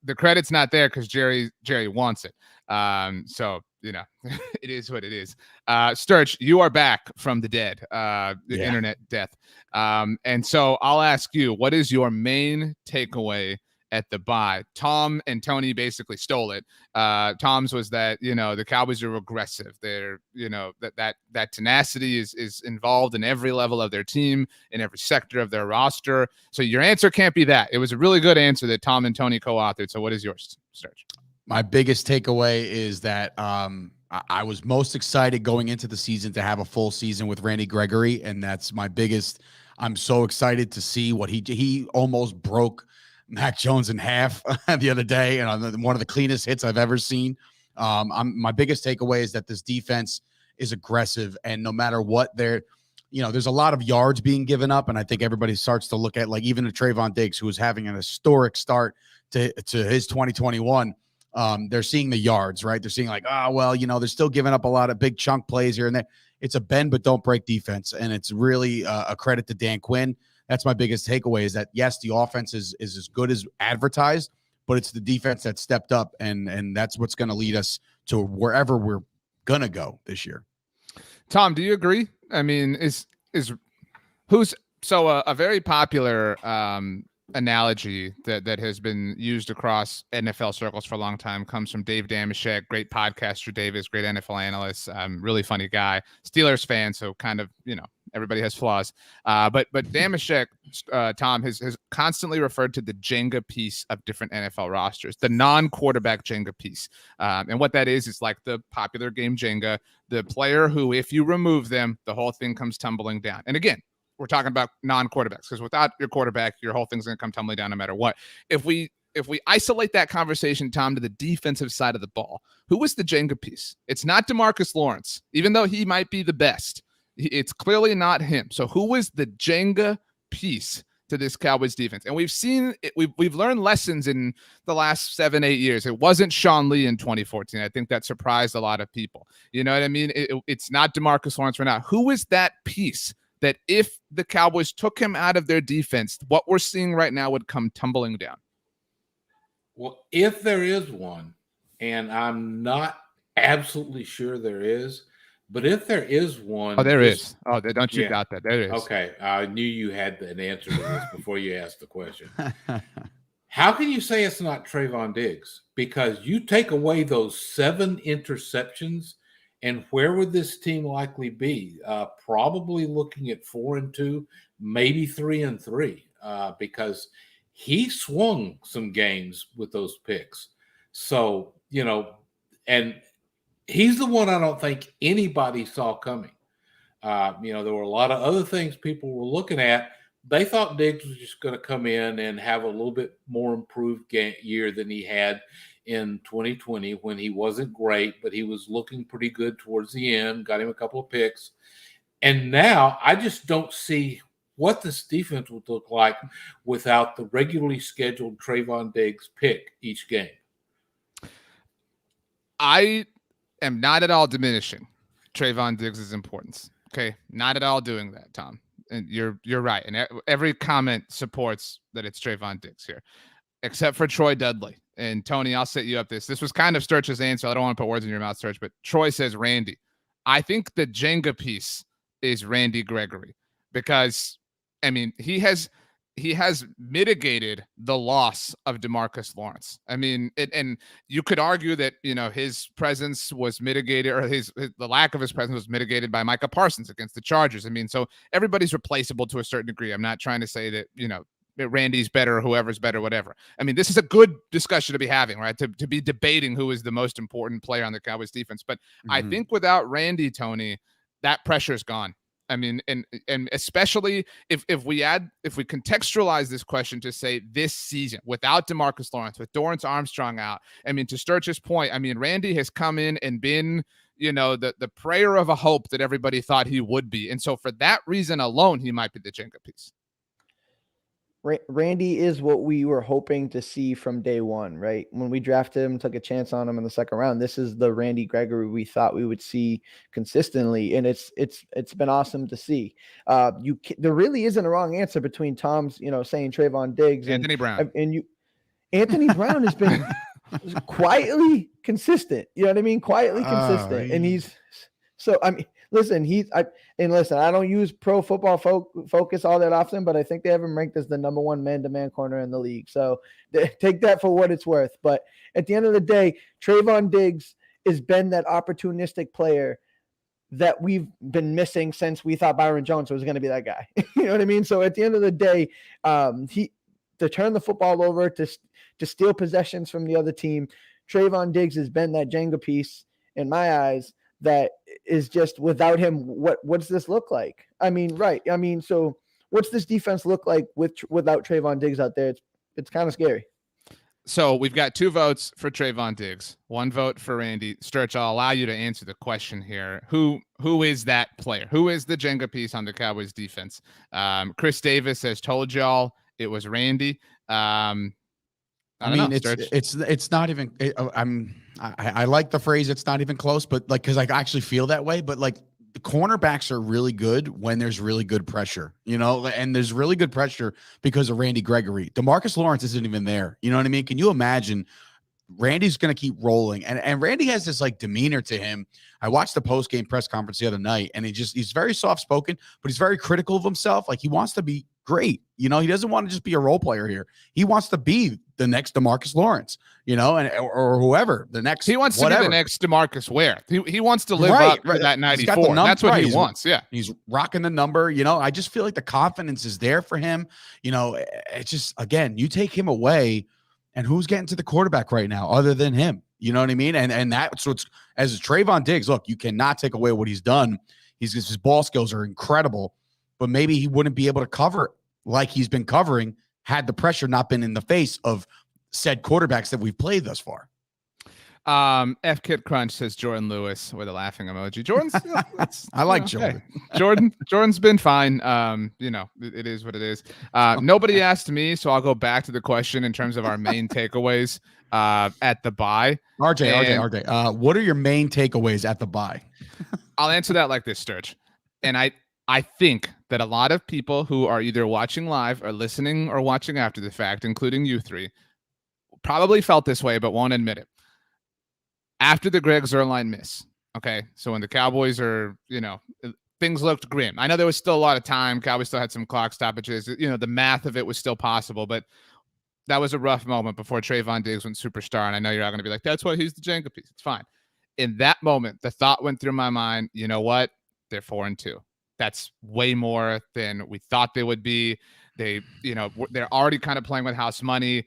The credit's not there because Jerry wants it. So, it is what it is. Sturch, you are back from the dead, internet death. And so I'll ask you, what is your main takeaway at the bye? Tom and Tony basically stole it. Tom's was that, the Cowboys are aggressive. They're, that tenacity is involved in every level of their team, in every sector of their roster. So your answer can't be that. It was a really good answer that Tom and Tony co-authored. So what is yours, Sturch? My biggest takeaway is that I was most excited going into the season to have a full season with Randy Gregory, and that's my biggest. I'm so excited to see what he almost broke Mac Jones in half the other day, and one of the cleanest hits I've ever seen. My biggest takeaway is that this defense is aggressive, and no matter what there's a lot of yards being given up, and I think everybody starts to look at, like, even a Trayvon Diggs, who was having an historic start to his 2021. They're seeing the yards, right? They're seeing like, they're still giving up a lot of big chunk plays here and there. It's a bend but don't break defense, and it's really a credit to Dan Quinn. That's my biggest takeaway, is that, yes, the offense is as good as advertised, but it's the defense that stepped up, and that's what's going to lead us to wherever we're going to go this year. Tom, do you agree? I mean, a very popular analogy that has been used across NFL circles for a long time comes from Dave Damashek, great podcaster. Dave is great NFL analyst, really funny guy, Steelers fan, so kind of, everybody has flaws. But Damashek, Tom, has constantly referred to the Jenga piece of different NFL rosters, the non-quarterback Jenga piece. And what that is like the popular game Jenga, the player who, if you remove them, the whole thing comes tumbling down. And again, we're talking about non-quarterbacks, because without your quarterback, your whole thing's going to come tumbling down no matter what. If we isolate that conversation, Tom, to the defensive side of the ball, who was the Jenga piece? It's not DeMarcus Lawrence, even though he might be the best. It's clearly not him. So who was the Jenga piece to this Cowboys defense? And we've seen it, we've learned lessons in the last 7-8 years. It wasn't Sean Lee in 2014. I think that surprised a lot of people. You know what I mean? It's not DeMarcus Lawrence right now. Who is that piece that if the Cowboys took him out of their defense, what we're seeing right now would come tumbling down? Well, if there is one, and I'm not absolutely sure there is, but if there is one. Oh, there is. Oh, don't you doubt that. There is. Okay. I knew you had an answer to this before you asked the question. How can you say it's not Trayvon Diggs? Because you take away those 7 interceptions, and where would this team likely be? Probably looking at 4-2, maybe 3-3, because he swung some games with those picks. So, and he's the one I don't think anybody saw coming. There were a lot of other things people were looking at. They thought Diggs was just going to come in and have a little bit more improved year than he had in 2020, when he wasn't great, but he was looking pretty good towards the end, got him a couple of picks. And now I just don't see what this defense would look like without the regularly scheduled Trayvon Diggs pick each game. I am not at all diminishing Trayvon Diggs' importance. Okay. Not at all doing that, Tom. And you're right. And every comment supports that it's Trayvon Diggs here, except for Troy Dudley. And Tony, I'll set you up this. This was kind of Sturch's answer. I don't want to put words in your mouth, Sturch, but Troy says Randy. I think the Jenga piece is Randy Gregory, because, I mean, he has mitigated the loss of DeMarcus Lawrence. I mean, and you could argue that, his presence was mitigated, or the lack of his presence was mitigated by Micah Parsons against the Chargers. I mean, so everybody's replaceable to a certain degree. I'm not trying to say that, Randy's better, whoever's better, whatever. I mean, this is a good discussion to be having, right? To be debating who is the most important player on the Cowboys defense. But I think without Randy, Tony, that pressure's gone. I mean, and especially if we contextualize this question to say this season without DeMarcus Lawrence, with Dorrance Armstrong out, I mean, to Sturch's point, I mean, Randy has come in and been, the prayer of a hope that everybody thought he would be. And so for that reason alone, he might be the Jenga piece. Randy is what we were hoping to see from day one, right? When we drafted him, took a chance on him in the second round. This is the Randy Gregory we thought we would see consistently, and it's been awesome to see. There really isn't a wrong answer between Tom's, saying Trayvon Diggs and Anthony Brown, Anthony Brown has been quietly consistent. You know what I mean? Quietly consistent, and he's so. I mean, listen, I don't use Pro Football Focus all that often, but I think they have him ranked as the number one man-to-man corner in the league. So take that for what it's worth. But at the end of the day, Trayvon Diggs has been that opportunistic player that we've been missing since we thought Byron Jones was going to be that guy. You know what I mean? So at the end of the day, to turn the football over, to steal possessions from the other team, Trayvon Diggs has been that Jenga piece in my eyes. That is just, without him, what does this look like? I mean, right. I mean, so what's this defense look like without Trayvon Diggs out there? It's kind of scary. So we've got 2 votes for Trayvon Diggs, 1 vote for Randy. Sturch, I'll allow you to answer the question here. Who is that player? Who is the Jenga piece on the Cowboys defense? Chris Davis has told y'all it was Randy. It's not even. I like the phrase. It's not even close, but because I actually feel that way. But the cornerbacks are really good when there's really good pressure, and there's really good pressure because of Randy Gregory. DeMarcus Lawrence isn't even there. You know what I mean? Can you imagine? Randy's going to keep rolling, and Randy has this demeanor to him. I watched the post game press conference the other night, and he's very soft spoken, but he's very critical of himself. He wants to be great. He doesn't want to just be a role player here. He wants to be the next DeMarcus Lawrence, or whoever the next. He wants to be the next DeMarcus Ware. He wants to live up to that 94. That's what he wants. Yeah, he's rocking the number. I just feel like the confidence is there for him. It's just, again, you take him away, and who's getting to the quarterback right now other than him? You know what I mean? And that's what's, as Trayvon Diggs, look, you cannot take away what he's done. His ball skills are incredible, but maybe he wouldn't be able to cover like he's been covering had the pressure not been in the face of said quarterbacks that we've played thus far. F Kid Crunch says Jordan Lewis with a laughing emoji. Jordan's I like Jordan. Hey, Jordan's been fine. It is what it is. Nobody asked me, so I'll go back to the question in terms of our main takeaways at the bye. RJ, what are your main takeaways at the bye? I'll answer that like this, Sturch. And I think that a lot of people who are either watching live or listening or watching after the fact, including you 3, probably felt this way but won't admit it. After the Greg Zuerlein miss, okay, so when the Cowboys are, things looked grim. I know there was still a lot of time. Cowboys still had some clock stoppages. The math of it was still possible, but that was a rough moment before Trayvon Diggs went superstar. And I know you're all going to be like, that's why he's the Jenga piece. It's fine. In that moment, the thought went through my mind, you know what? They're 4-2. That's way more than we thought they would be. They're already kind of playing with house money.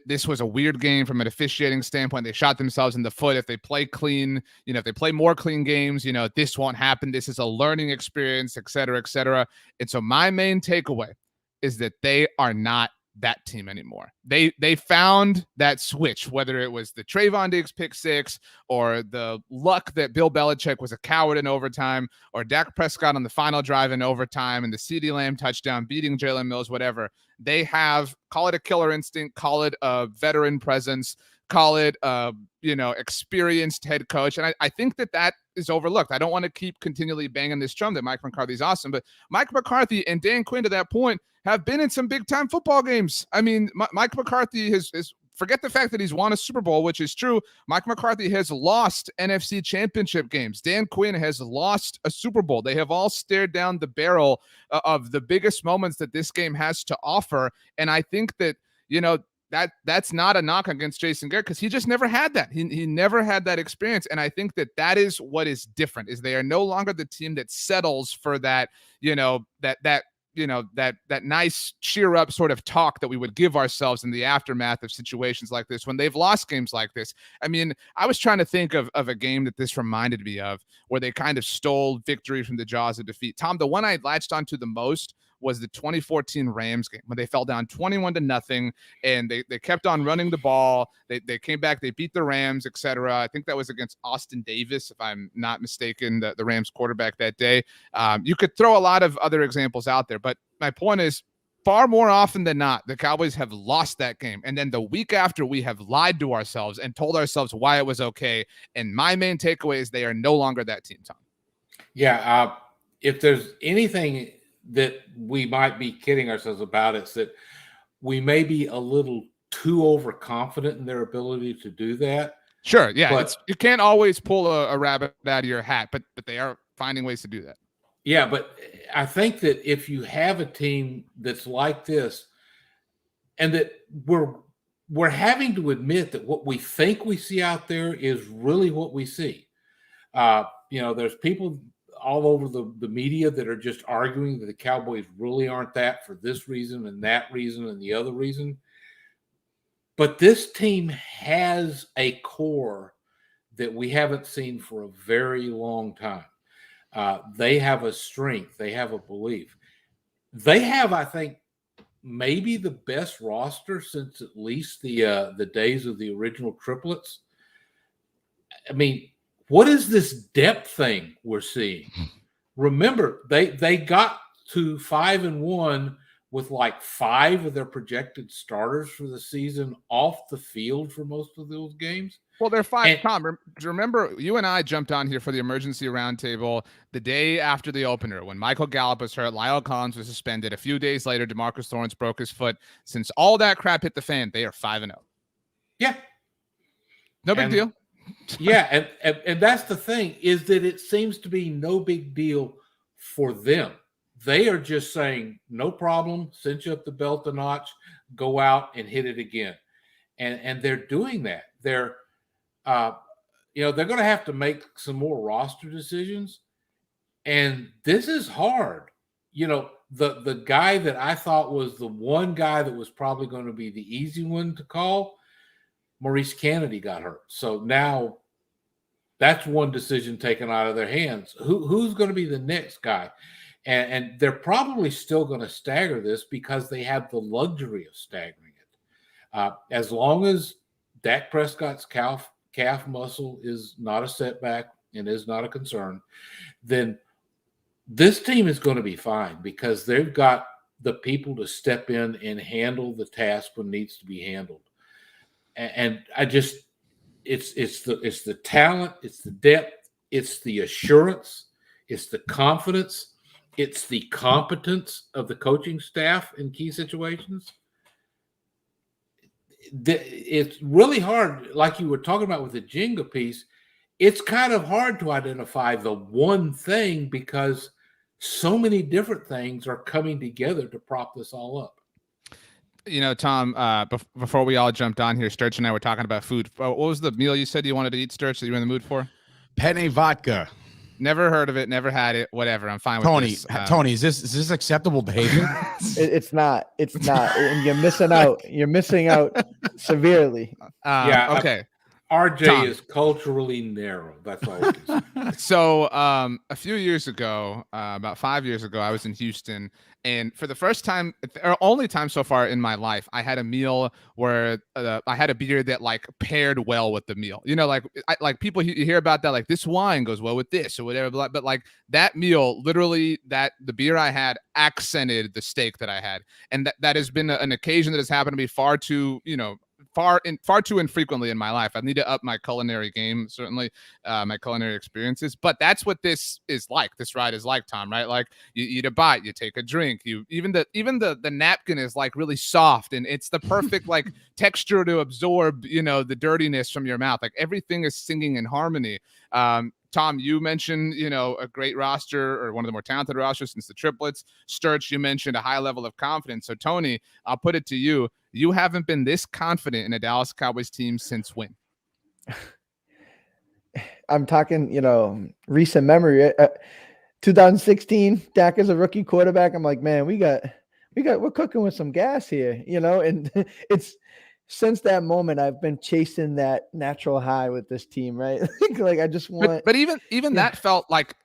This was a weird game from an officiating standpoint. They shot themselves in the foot. If they play clean, if they play more clean games, this won't happen. This is a learning experience, et cetera, et cetera. And so my main takeaway is that they are not that team anymore. They found that switch, whether it was the Trayvon Diggs pick 6 or the luck that Bill Belichick was a coward in overtime, or Dak Prescott on the final drive in overtime and the CeeDee Lamb touchdown beating Jalen Mills, whatever. They have, call it a killer instinct, call it a veteran presence, call it experienced head coach. And I think that is overlooked. I don't want to keep continually banging this drum that Mike McCarthy's awesome, but Mike McCarthy and Dan Quinn, to that point, have been in some big time football games. I mean, Mike McCarthy has forget the fact that he's won a Super Bowl, which is true. Mike McCarthy has lost NFC championship games. Dan Quinn has lost a Super Bowl. They have all stared down the barrel of the biggest moments that this game has to offer. And I think that, that's not a knock against Jason Garrett, because he just never had that. He never had that experience. And I think that is what is different, is they are no longer the team that settles for that, that that nice cheer up sort of talk that we would give ourselves in the aftermath of situations like this when they've lost games like this. I mean, I was trying to think of a game that this reminded me of where they kind of stole victory from the jaws of defeat. Tom, the one I latched onto the most was the 2014 Rams game when they fell down 21-0 and they kept on running the ball. They came back, they beat the Rams, etc. I think that was against Austin Davis, if I'm not mistaken, the Rams quarterback that day. You could throw a lot of other examples out there, but my point is, far more often than not, the Cowboys have lost that game. And then the week after, we have lied to ourselves and told ourselves why it was okay. And my main takeaway is they are no longer that team, Tom. Yeah. If there's anything that we might be kidding ourselves about, it's that we may be a little too overconfident in their ability to do that. Sure. Yeah. You can't always pull a rabbit out of your hat, but they are finding ways to do that. Yeah, but I think that if you have a team that's like this, and that we're having to admit that what we think we see out there is really what we see. There's people all over the media that are just arguing that the Cowboys really aren't that for this reason and that reason and the other reason. But this team has a core that we haven't seen for a very long time. They have a strength. They have a belief. They have, I think, maybe the best roster since at least the days of the original triplets. I mean, what is this depth thing we're seeing? Remember, they got to 5-1 with like 5 of their projected starters for the season off the field for most of those games. Well, they're fine. Tom, remember, you and I jumped on here for the emergency roundtable the day after the opener when Michael Gallup was hurt, Lyle Collins was suspended. A few days later, DeMarcus Lawrence broke his foot. Since all that crap hit the fan, they are 5-0. Yeah. No big deal. Yeah, and that's the thing, is that it seems to be no big deal for them. They are just saying, no problem, cinch up the belt a notch, go out and hit it again. And they're doing that. They're going to have to make some more roster decisions. And this is hard. The guy that I thought was the one guy that was probably going to be the easy one to call, Maurice Kennedy, got hurt. So now that's one decision taken out of their hands. Who's going to be the next guy? And they're probably still going to stagger this because they have the luxury of staggering it. As long as Dak Prescott's calf muscle is not a setback and is not a concern, then this team is going to be fine because they've got the people to step in and handle the task when needs to be handled. And it's the talent, it's the depth, it's the assurance, it's the confidence, it's the competence of the coaching staff in key situations. It's really hard, like you were talking about with the jenga piece, it's kind of hard to identify the one thing because so many different things are coming together to prop this all up. Tom, before we all jumped on here, Sturch and I were talking about food. What was the meal you said you wanted to eat, Sturch, that you were in the mood for? Penne vodka. Never heard of it, never had it, whatever. I'm fine with this. Tony, is this acceptable behavior? It's not. And you're missing out. You're missing out severely. Okay. RJ Tom. is culturally narrow. That's all it is. So a few years ago, about 5 years ago, I was in Houston, and for the first time, or only time so far in my life, I had a meal where I had a beer that like paired well with the meal. Like people you hear about that, like this wine goes well with this or whatever. But like that meal, literally, the beer I had accented the steak that I had, and that has been an occasion that has happened to me far too infrequently in my life. I need to up my culinary game, certainly my culinary experiences, but that's what this is like. This ride is like, Tom, right? Like you eat a bite, you take a drink, even the napkin is like really soft and it's the perfect like texture to absorb, the dirtiness from your mouth. Like everything is singing in harmony. Tom, you mentioned, a great roster or one of the more talented rosters since the triplets. Sturch, you mentioned a high level of confidence. So Tony, I'll put it to you. You haven't been this confident in a Dallas Cowboys team since when? I'm talking, recent memory. 2016, Dak is a rookie quarterback. I'm like, man, we're cooking with some gas here, and it's since that moment I've been chasing that natural high with this team, right? Like I just want, but even that felt like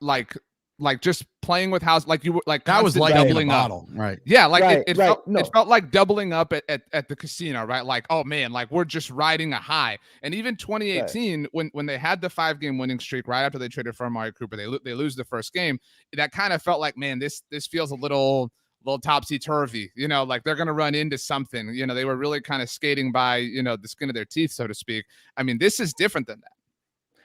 just playing with house, like you were like that was like doubling a up. bottle, right? Yeah, like Right, it right. felt No. it felt like doubling up at the casino, right? Like, oh man, like we're just riding a high. And even 2018, when they had the 5-game winning streak right after they traded for Amari Cooper, they lose the first game. That kind of felt like, man, this feels a little topsy-turvy, like they're going to run into something. They were really kind of skating by, the skin of their teeth, so to speak. I mean, this is different than that.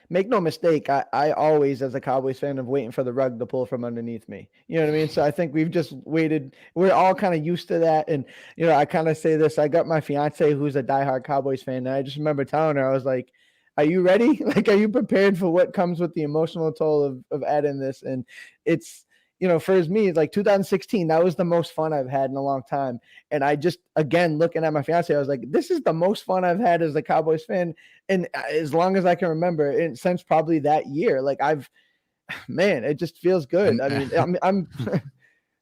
Make no mistake, I always, as a Cowboys fan, am waiting for the rug to pull from underneath me. You know what I mean? So I think we've just waited. We're all kind of used to that. And, I kind of say this. I got my fiance who's a diehard Cowboys fan. And I just remember telling her, I was like, are you ready? Like, are you prepared for what comes with the emotional toll of adding this? And it's, for me, it's like 2016, that was the most fun I've had in a long time. And I just, again, looking at my fiance, I was like, this is the most fun I've had as a Cowboys fan. And as long as I can remember, and since probably that year, like man, it just feels good. I mean, I'm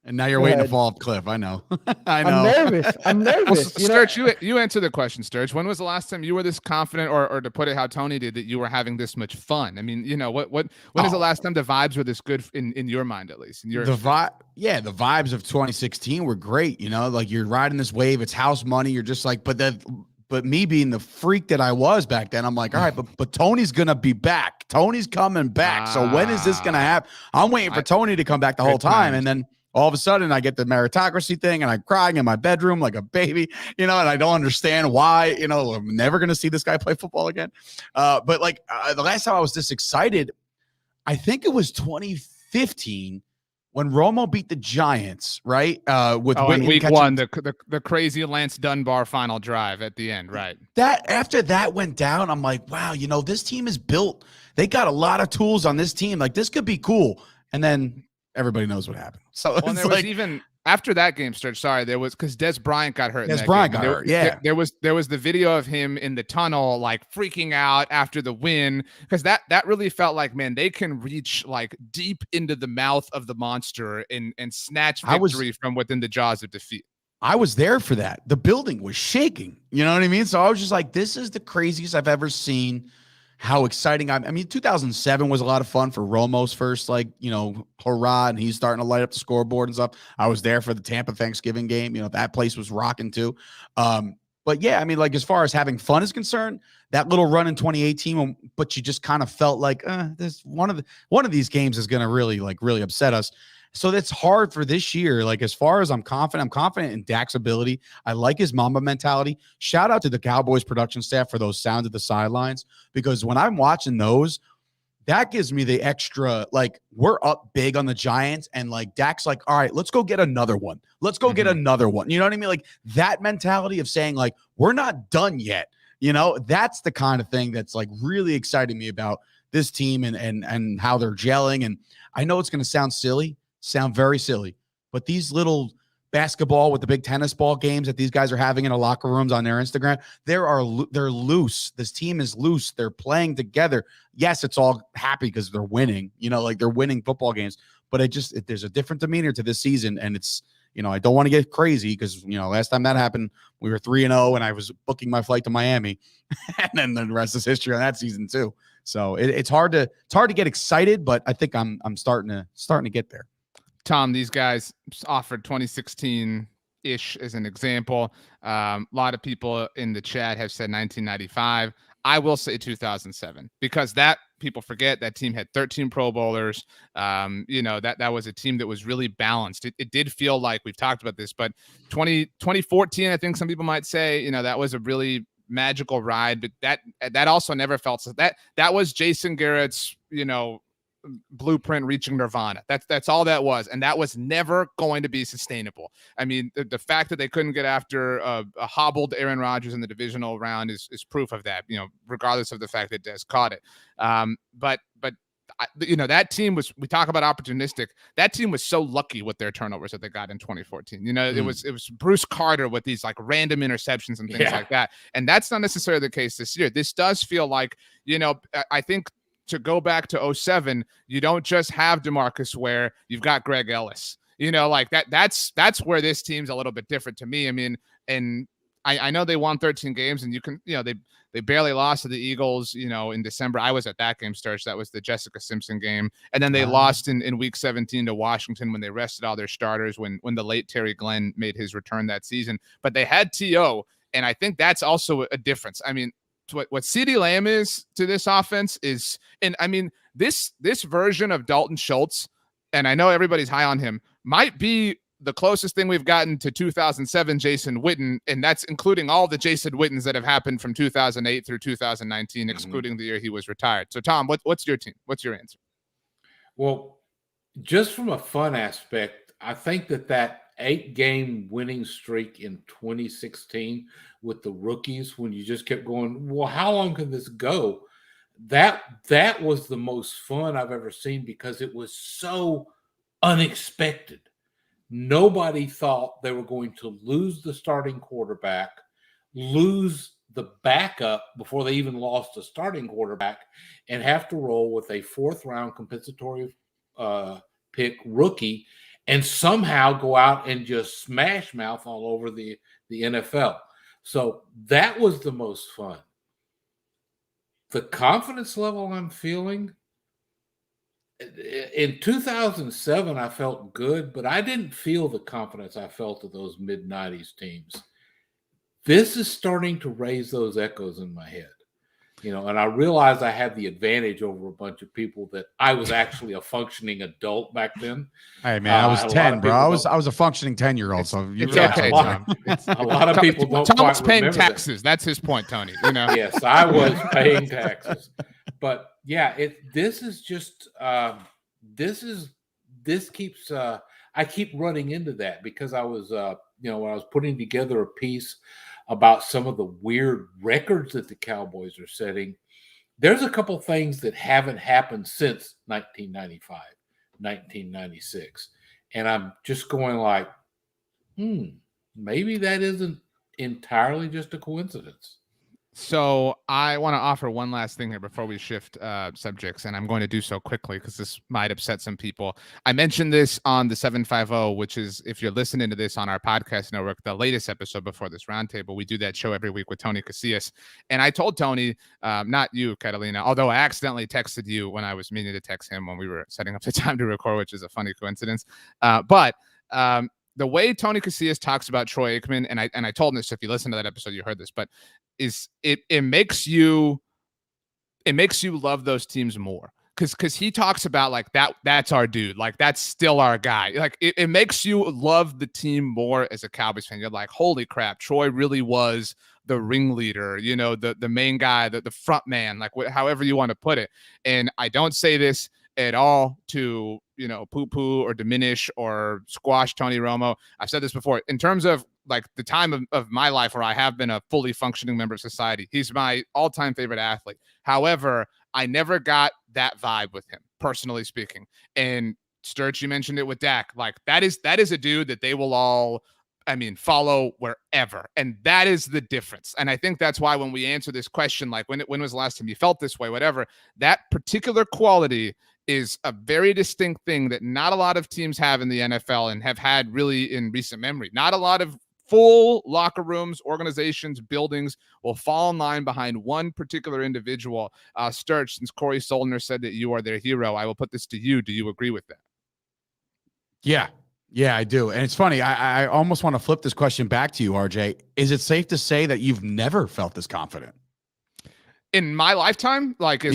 and now you're waiting to fall off the cliff. I know. I'm nervous. Well, Sturch, you answer the question, Sturch. When was the last time you were this confident, or to put it how Tony did, that you were having this much fun? I mean, when is the last time the vibes were this good in your mind, at least? The vibes of 2016 were great. Like you're riding this wave. It's house money. You're just like, but me being the freak that I was back then, I'm like, all right, but Tony's gonna be back. Tony's coming back. So when is this gonna happen? I'm waiting for Tony to come back the whole time, and then all of a sudden I get the meritocracy thing, and I'm crying in my bedroom like a baby, and I don't understand why. I'm never gonna see this guy play football again. But the last time I was this excited, I think it was 2015. When Romo beat the Giants, right? In week one, the crazy Lance Dunbar final drive at the end, right? That after that went down, I'm like, wow, this team is built. They got a lot of tools on this team. Like this could be cool. And then everybody knows what happened. So there was even after that game, Sturch, sorry, there was because Des Bryant got hurt. Des Bryant got hurt. Yeah, there was the video of him in the tunnel, like freaking out after the win, because that really felt like, man, they can reach like deep into the mouth of the monster and snatch victory from within the jaws of defeat. I was there for that. The building was shaking. You know what I mean? So I was just like, this is the craziest I've ever seen. How exciting. I mean, 2007 was a lot of fun for Romo's first, hurrah, and he's starting to light up the scoreboard and stuff. I was there for the Tampa Thanksgiving game. That place was rocking too. But yeah, I mean, like as far as having fun is concerned, that little run in 2018, but you just kind of felt like this one of these games is going to really upset us. So that's hard for this year. Like, as far as I'm confident in Dak's ability. I like his Mamba mentality. Shout out to the Cowboys production staff for those sounds at the sidelines, because when I'm watching those, that gives me the extra, like, we're up big on the Giants, and like Dak's like, all right, let's go get another one. Let's go get another one. You know what I mean? Like that mentality of saying like, we're not done yet. That's the kind of thing that's like really exciting me about this team and how they're gelling. And I know it's going to sound very silly, but these little basketball with the big tennis ball games that these guys are having in the locker rooms on their Instagram, they're loose. This team is loose. They're playing together. Yes, it's all happy because they're winning, like they're winning football games, but there's a different demeanor to this season. And it's, I don't want to get crazy because, last time that happened, we were 3-0 and I was booking my flight to Miami and then the rest is history on that season too. So it's hard to get excited, but I think I'm starting to get there. Tom, these guys offered 2016-ish as an example. A lot of people in the chat have said 1995. I will say 2007, because that people forget that team had 13 Pro Bowlers. That was a team that was really balanced. It did feel like, we've talked about this, but 2014, I think some people might say, that was a really magical ride, but that also never felt so. That was Jason Garrett's, blueprint reaching nirvana. That's all that was, and that was never going to be sustainable. I mean, the fact that they couldn't get after a hobbled Aaron Rodgers in the divisional round is proof of that, regardless of the fact that Des caught it. But that team was, we talk about opportunistic, that team was so lucky with their turnovers that they got in 2014. It was Bruce Carter with these like random interceptions and things like that, and that's not necessarily the case this year. This does feel like, I think to go back to 2007, you don't just have DeMarcus Ware, you've got Greg Ellis. Like that's where this team's a little bit different to me. I mean, and I know they won 13 games, and you can, they barely lost to the Eagles, in December. I was at that game, Sturch. That was the Jessica Simpson game. And then they lost in week 17 to Washington when they rested all their starters, when the late Terry Glenn made his return that season. But they had T.O., and I think that's also a difference. I mean, what CeeDee Lamb is to this offense is, and I mean, this version of Dalton Schultz, and I know everybody's high on him, might be the closest thing we've gotten to 2007 Jason Witten, and that's including all the Jason Wittens that have happened from 2008 through 2019, excluding the year he was retired. So, Tom, what's your team? What's your answer? Well, just from a fun aspect, I think that 8-game winning streak in 2016 with the rookies, when you just kept going, well, how long can this go? That was the most fun I've ever seen, because it was so unexpected. Nobody thought they were going to lose the starting quarterback, lose the backup before they even lost the starting quarterback, and have to roll with a 4th-round compensatory pick rookie and somehow go out and just smash mouth all over the NFL. So that was the most fun. The confidence level I'm feeling, in 2007, I felt good, but I didn't feel the confidence I felt of those mid-90s teams. This is starting to raise those echoes in my head. And I realize I have the advantage over a bunch of people that I was actually a functioning adult back then. Hey, man, I was 10, bro. I was a functioning 10-year-old. So it's okay, Tom. A lot of people don't Tom quite was paying remember taxes. That's his point, Tony. Yes, I was paying taxes. But yeah, this is just this keeps I keep running into that, because I was when I was putting together a piece about some of the weird records that the Cowboys are setting. There's a couple things that haven't happened since 1995, 1996. And I'm just going like, maybe that isn't entirely just a coincidence. So I want to offer one last thing here before we shift subjects, and I'm going to do so quickly because this might upset some people. I mentioned this on the 750, which is, if you're listening to this on our podcast network, the latest episode before this roundtable. We do that show every week with Tony Casillas. And I told Tony, not you, Catalina, although I accidentally texted you when I was meaning to text him when we were setting up the time to record, which is a funny coincidence. But the way Tony Casillas talks about Troy Aikman, and I told him this, if you listen to that episode, you heard this, but is it makes you love those teams more, because he talks about like that's our dude, like that's still our guy, like it makes you love the team more as a Cowboys fan. You're like, holy crap, Troy really was the ringleader, the main guy, the front man, like however you want to put it. And I don't say this at all to poo-poo or diminish or squash Tony Romo. I've said this before, in terms of like the time of my life where I have been a fully functioning member of society, he's my all-time favorite athlete. However, I never got that vibe with him, personally speaking. And Sturch, you mentioned it with Dak. Like that is a dude that they will all, follow wherever. And that is the difference. And I think that's why when we answer this question, like when was the last time you felt this way, whatever, that particular quality is a very distinct thing that not a lot of teams have in the NFL and have had really in recent memory. Not a lot of full locker rooms, organizations, buildings will fall in line behind one particular individual. Sturch, since Corey Soldner said that you are their hero, I will put this to you. Do you agree with that? Yeah, I do. And it's funny. I almost want to flip this question back to you, RJ. Is it safe to say that you've never felt this confident in my lifetime? Like I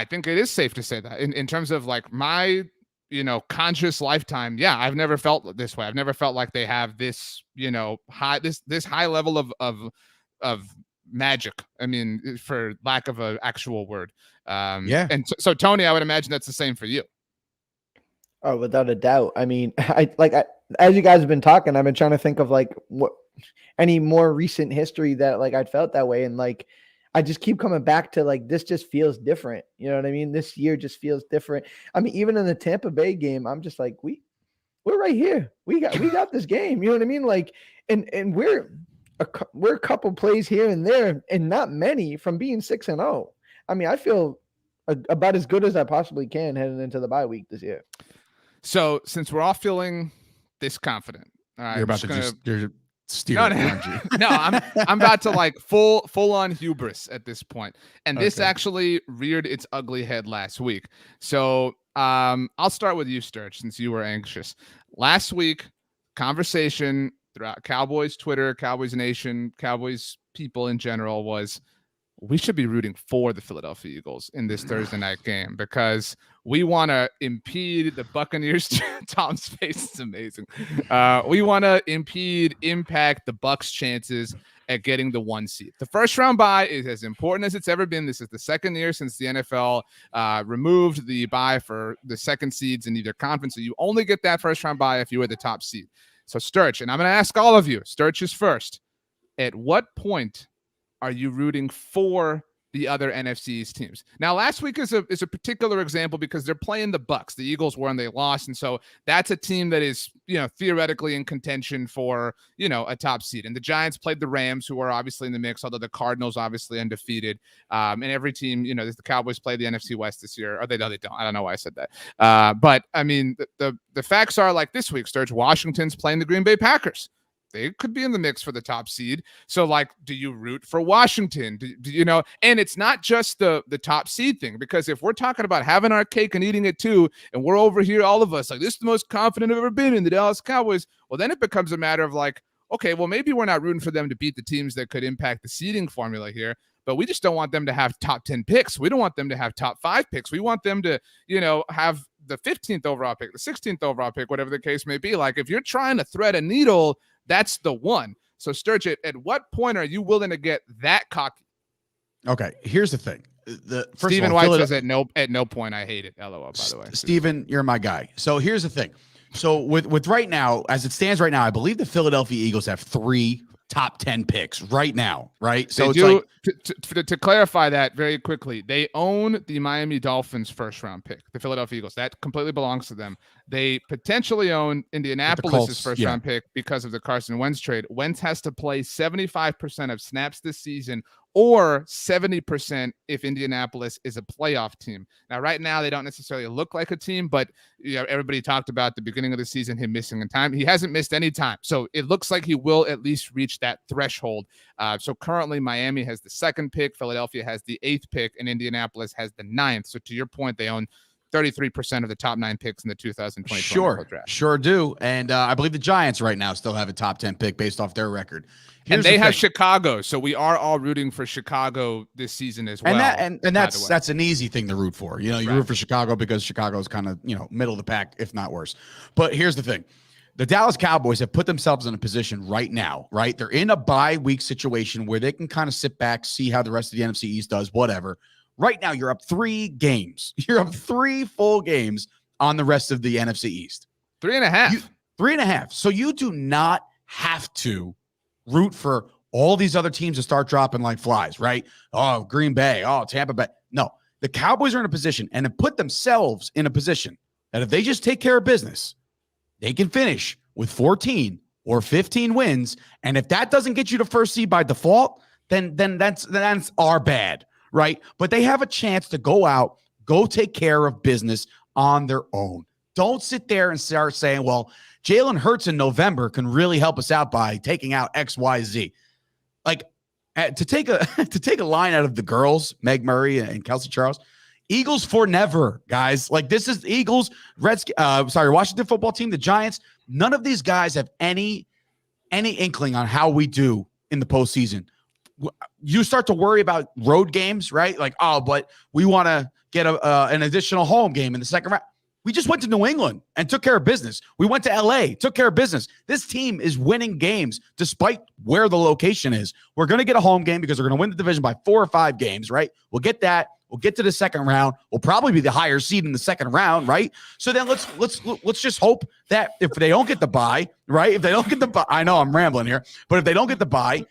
think it is safe to say that in terms of like my conscious lifetime. Yeah, I've never felt this way. I've never felt like they have this high level of magic. For lack of an actual word. And so Tony, I would imagine that's the same for you. Oh, without a doubt. As you guys have been talking, I've been trying to think of like what any more recent history that like I'd felt that way, and like I just keep coming back to like this just feels different. You know what I mean? This year just feels different. Even in the Tampa Bay game, I'm just like we're right here. We got this game. You know what I mean? Like, and we're a couple plays here and there, and not many from being 6-0. I mean, I feel about as good as I possibly can heading into the bye week this year. So since we're all feeling this confident, all right, You're about to you're steering, aren't you? No, I'm about to like full on hubris at this point. And this actually reared its ugly head last week. So I'll start with you, Sturch, since you were anxious. Last week, conversation throughout Cowboys Twitter, Cowboys Nation, Cowboys people in general was, we should be rooting for the Philadelphia Eagles in this Thursday night game because we want to impede the Buccaneers. Tom's face is amazing. We want to impact the Bucs' chances at getting the 1 seed. The first round bye is as important as it's ever been. This is the second year since the NFL removed the bye for the second seeds in either conference. So you only get that first round bye if you were the top seed. So Sturch, and I'm going to ask all of you, Sturch is first. At what point are you rooting for the other NFC East teams? Now, last week is a particular example because they're playing the Bucs. The Eagles were and they lost, and so that's a team that is, theoretically in contention for, a top seed. And the Giants played the Rams, who are obviously in the mix, although the Cardinals obviously undefeated. And every team, the Cowboys play the NFC West this year, or they don't. I don't know why I said that. But I mean, the facts are like this week, Sturge, Washington's playing the Green Bay Packers. They could be in the mix for the top seed. So, like, do you root for Washington? And it's not just the top seed thing, because if we're talking about having our cake and eating it too, and we're over here, all of us, like, this is the most confident I've ever been in the Dallas Cowboys, well, then it becomes a matter of like, okay, well, maybe we're not rooting for them to beat the teams that could impact the seeding formula here, but we just don't want them to have top 10 picks. We don't want them to have top 5 picks. We want them to, have the 15th overall pick, the 16th overall pick, whatever the case may be. Like, if you're trying to thread a needle, that's the one. So, Sturge, at what point are you willing to get that cocky? Okay, here's the thing. Stephen White says at no point I hate it. LOL, by the way. Stephen, you're my guy. So here's the thing. So with right now, as it stands right now, I believe the Philadelphia Eagles have 3 top 10 picks right now, right? So to clarify that very quickly, they own the Miami Dolphins first round pick, the Philadelphia Eagles. That completely belongs to them. They potentially own Indianapolis's first round pick because of the Carson Wentz trade. Wentz has to play 75% of snaps this season, or 70% if Indianapolis is a playoff team. Now, right now, they don't necessarily look like a team, but everybody talked about at the beginning of the season him missing in time. He hasn't missed any time, so it looks like he will at least reach that threshold. So currently, Miami has the 2nd pick, Philadelphia has the 8th pick, and Indianapolis has the 9th. So to your point, they own 33% of the top 9 picks in the 2020 draft. Sure do. And I believe the Giants right now still have a top 10 pick based off their record. And they have Chicago, so we are all rooting for Chicago this season as well. And that's an easy thing to root for. You root for Chicago because Chicago's kind of, middle of the pack, if not worse. But here's the thing. The Dallas Cowboys have put themselves in a position right now, right? They're in a bye week situation where they can kind of sit back, see how the rest of the NFC East does, whatever. Right now, you're up 3 games. You're up 3 full games on the rest of the NFC East. 3.5. 3.5. So you do not have to root for all these other teams to start dropping like flies, right? Oh, Green Bay. Oh, Tampa Bay. No, the Cowboys are in a position and have put themselves in a position that if they just take care of business, they can finish with 14 or 15 wins. And if that doesn't get you to first seed by default, then that's our bad, right? But they have a chance to go out, go take care of business on their own. Don't sit there and start saying, well, Jalen Hurts in November can really help us out by taking out X, Y, Z. Like, to take a line out of the girls, Meg Murray and Kelsey Charles, Eagles for never, guys. Like, this is Eagles, Washington football team, the Giants. None of these guys have any inkling on how we do in the postseason. You start to worry about road games, right? Like, oh, but we want to get an additional home game in the second round. We just went to New England and took care of business. We went to LA, took care of business. This team is winning games despite where the location is. We're going to get a home game because we're going to win the division by 4 or 5 games, right? We'll get that. We'll get to the second round. We'll probably be the higher seed in the second round, right? So then let's just hope that if they don't get the bye, right? If they don't get the bye, I know I'm rambling here, but if they don't get the bye,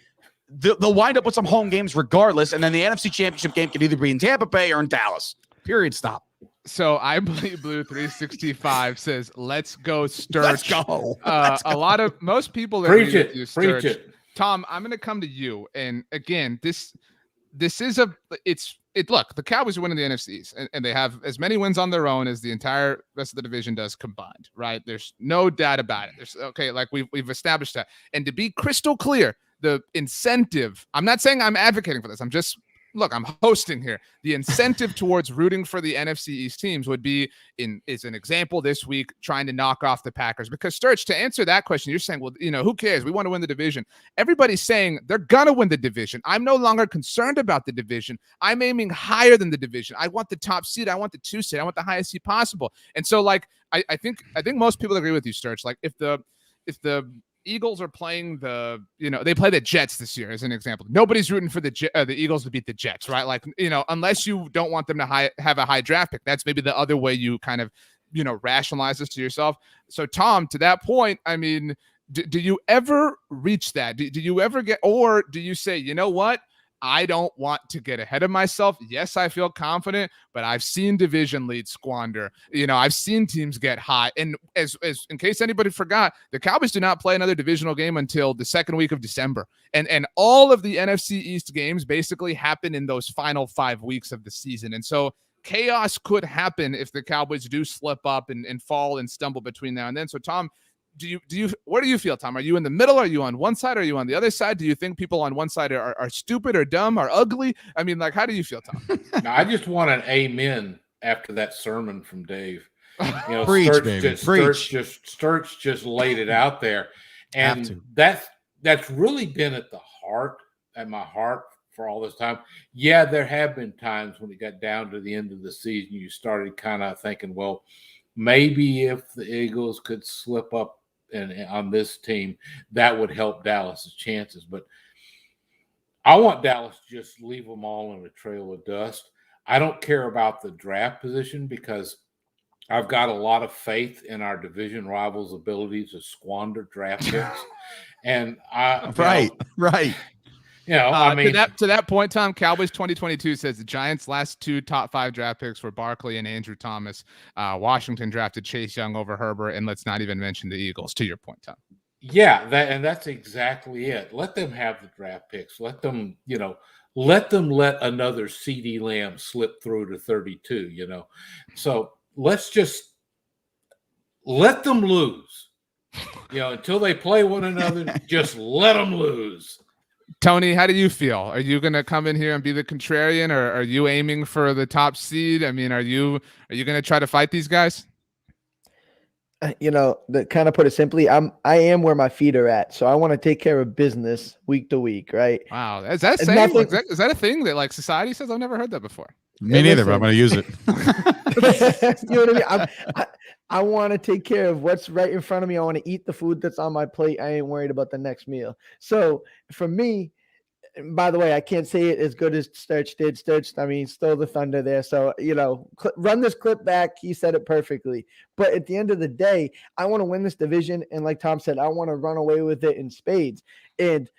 they'll wind up with some home games regardless, and then the NFC Championship game can either be in Tampa Bay or in Dallas. Period. Stop. So I believe Blue 365 says, "Let's go, Sturch." Let's go. Most people preach it. Tom, I'm going to come to you, and again, this look, the Cowboys are winning the NFCs and they have as many wins on their own as the entire rest of the division does combined, right? There's no doubt about it. Like we've established that. And to be crystal clear, the incentive, I'm not saying I'm advocating for this. I'm hosting here. The incentive towards rooting for the NFC East teams would be is an example this week trying to knock off the Packers. Because Sturch, to answer that question, you're saying, well, who cares? We want to win the division. Everybody's saying they're going to win the division. I'm no longer concerned about the division. I'm aiming higher than the division. I want the top seed. I want the 2 seed. I want the highest seed possible. And so I think most people agree with you, Sturch. Like if the Eagles are playing they play the Jets this year as an example. Nobody's rooting for the Eagles to beat the Jets, right? Like, unless you don't want them to have a high draft pick. That's maybe the other way you kind of, rationalize this to yourself. So Tom, to that point, I mean, do you ever reach that? Do you ever or do you say, you know what? I don't want to get ahead of myself. Yes, I feel confident, but I've seen division leads squander. I've seen teams get hot. And as in case anybody forgot, the Cowboys do not play another divisional game until the second week of December. And all of the NFC East games basically happen in those final 5 weeks of the season. And so chaos could happen if the Cowboys do slip up and fall and stumble between now and then. So Tom, where do you feel, Tom? Are you in the middle? Are you on one side? Are you on the other side? Do you think people on one side are stupid or dumb or ugly? I mean, like, how do you feel, Tom? Now, I just want an amen after that sermon from Dave. Preach, baby. Sturch just laid it out there. And that's really been at my heart for all this time. Yeah, there have been times when it got down to the end of the season, you started kind of thinking, well, maybe if the Eagles could slip up on this team, that would help Dallas's chances. But I want Dallas to just leave them all in a trail of dust. I don't care about the draft position because I've got a lot of faith in our division rivals' ability to squander draft picks. And right. To that point, Tom, Cowboys 2022 says the Giants' last 2 top 5 draft picks were Barkley and Andrew Thomas. Washington drafted Chase Young over Herbert, and let's not even mention the Eagles. To your point, Tom. Yeah, that's exactly it. Let them have the draft picks. Let them let another CeeDee Lamb slip through to 32. So let's just let them lose. Until they play one another, just let them lose. Tony, how do you feel? Are you going to come in here and be the contrarian, or are you aiming for the top seed? I mean, are you going to try to fight these guys? To kind of put it simply, I am where my feet are at. So I want to take care of business week to week, right? Wow. Is that is that a thing that like society says? I've never heard that before. Me neither, but I'm going to use it. You know what I mean? I want to take care of what's right in front of me. I want to eat the food that's on my plate. I ain't worried about the next meal. So for me, by the way, I can't say it as good as Sturch did. Sturch, I mean, stole the thunder there. So, run this clip back. He said it perfectly. But at the end of the day, I want to win this division. And like Tom said, I want to run away with it in spades. And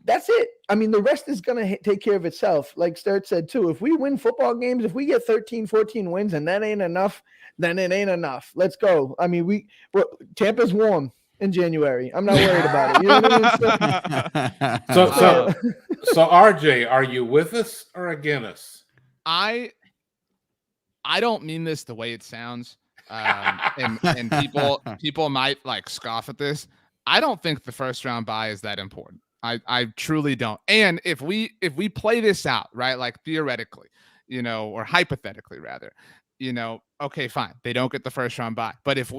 that's it. I mean, the rest is going to take care of itself. Like Sturch said, too, if we win football games, if we get 13, 14 wins and that ain't enough, then it ain't enough. Let's go. I mean, Tampa's warm in January. I'm not worried about it. You know what I mean? So RJ, are you with us or against us? I don't mean this the way it sounds. And people might like scoff at this. I don't think the first round bye is that important. I truly don't. And if we play this out, right, like theoretically, or hypothetically rather, okay, fine. They don't get the first round bye. But if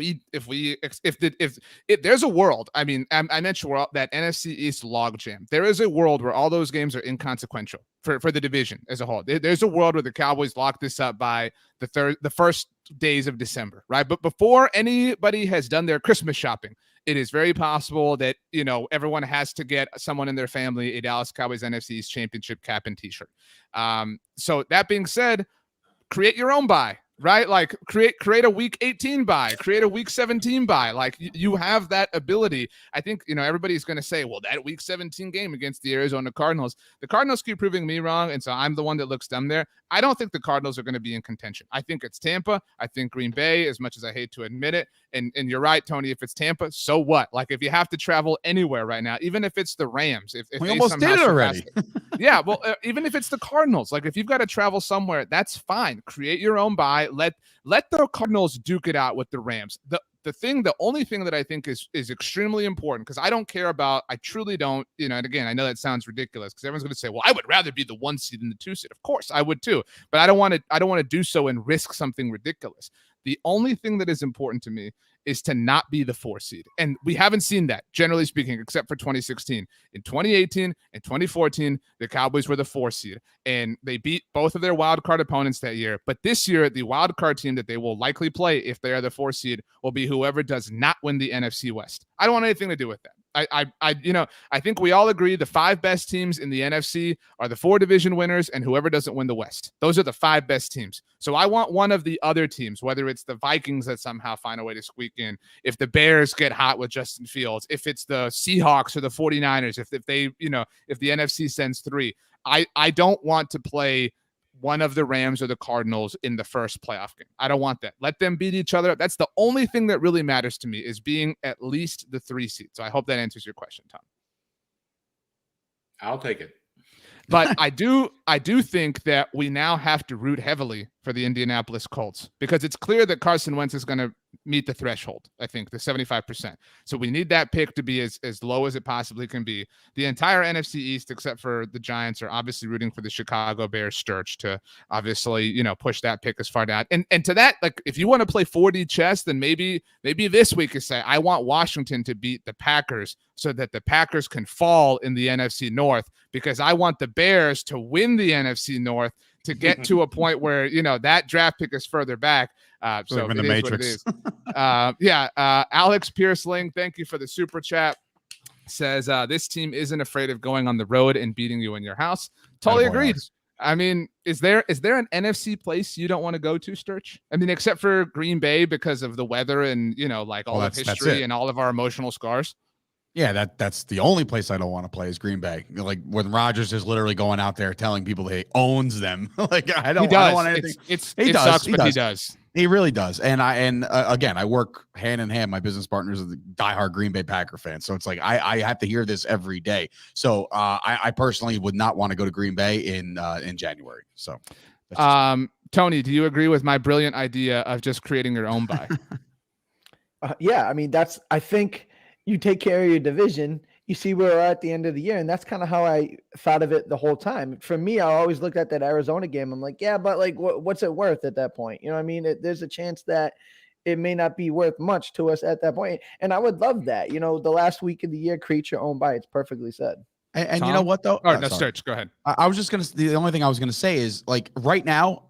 there's a world, I mean, I mentioned that NFC East logjam. There is a world where all those games are inconsequential for the division as a whole. There's a world where the Cowboys lock this up by the first days of December, right? But before anybody has done their Christmas shopping, it is very possible that, everyone has to get someone in their family a Dallas Cowboys NFC East championship cap and t-shirt. So that being said, create your own bye. Right? Like create a week 18 bye, create a week 17 bye. Like you have that ability. I think, everybody's going to say, well, that week 17 game against the Arizona Cardinals, the Cardinals keep proving me wrong. And so I'm the one that looks dumb there. I don't think the Cardinals are going to be in contention. I think it's Tampa. I think Green Bay, as much as I hate to admit it. And you're right, Tony, if it's Tampa, so what? Like if you have to travel anywhere right now, even if it's the Rams, if we almost did it already. Yeah, well, even if it's the Cardinals, like if you've got to travel somewhere, that's fine. Create your own bye. Let the Cardinals duke it out with the Rams. The only thing that I think is extremely important, because I don't care about, I truly don't, and again, I know that sounds ridiculous because everyone's going to say, well, I would rather be the 1 seed than the 2 seed. Of course, I would too, but I don't want to do so and risk something ridiculous. The only thing that is important to me is to not be the 4 seed. And we haven't seen that, generally speaking, except for 2016. In 2018 and 2014, the Cowboys were the 4 seed, and they beat both of their wild card opponents that year. But this year, the wild card team that they will likely play if they are the 4 seed will be whoever does not win the NFC West. I don't want anything to do with that. I think we all agree the 5 best teams in the NFC are the 4 division winners and whoever doesn't win the West. Those are the 5 best teams. So I want one of the other teams, whether it's the Vikings that somehow find a way to squeak in, if the Bears get hot with Justin Fields, if it's the Seahawks or the 49ers, if they, if the NFC sends 3, I don't want to play one of the Rams or the Cardinals in the first playoff game. I don't want that. Let them beat each other up. That's the only thing that really matters to me, is being at least the 3 seed. So I hope that answers your question, Tom. I'll take it. But I do think that we now have to root heavily for the Indianapolis Colts, because it's clear that Carson Wentz is going to meet the threshold, I think, the 75%. So we need that pick to be as low as it possibly can be. The entire NFC East, except for the Giants, are obviously rooting for the Chicago Bears Sturch to obviously, push that pick as far down. And to that, like, if you want to play 4D chess, then maybe this week is say, I want Washington to beat the Packers so that the Packers can fall in the NFC North, because I want the Bears to win the NFC North to get to a point where, that draft pick is further back. So in the Matrix. Alex Pierceling, thank you for the super chat. Says this team isn't afraid of going on the road and beating you in your house. Totally agreed. I mean, is there an NFC place you don't want to go to, Sturch? I mean, except for Green Bay because of the weather and, all of history and all of our emotional scars. Yeah, that's the only place I don't want to play is Green Bay. Like when Rodgers is literally going out there telling people that he owns them. Like I don't want anything. It sucks, but he does. He really does. And again, I work hand in hand. My business partners are the diehard Green Bay Packer fans. So it's like I have to hear this every day. So I personally would not want to go to Green Bay in January. So Tony, do you agree with my brilliant idea of just creating your own bye? Yeah, I mean, I think you take care of your division, you see where we're at the end of the year. And that's kind of how I thought of it the whole time. For me, I always looked at that Arizona game. I'm like, yeah, but like, what's it worth at that point? You know what I mean? There's a chance that it may not be worth much to us at that point. And I would love that. The last week of the year, create your own bye. It's perfectly said. And you know what, though? Oh, no, Sturch, go ahead. I was just going to, the only thing I was going to say is, like, right now,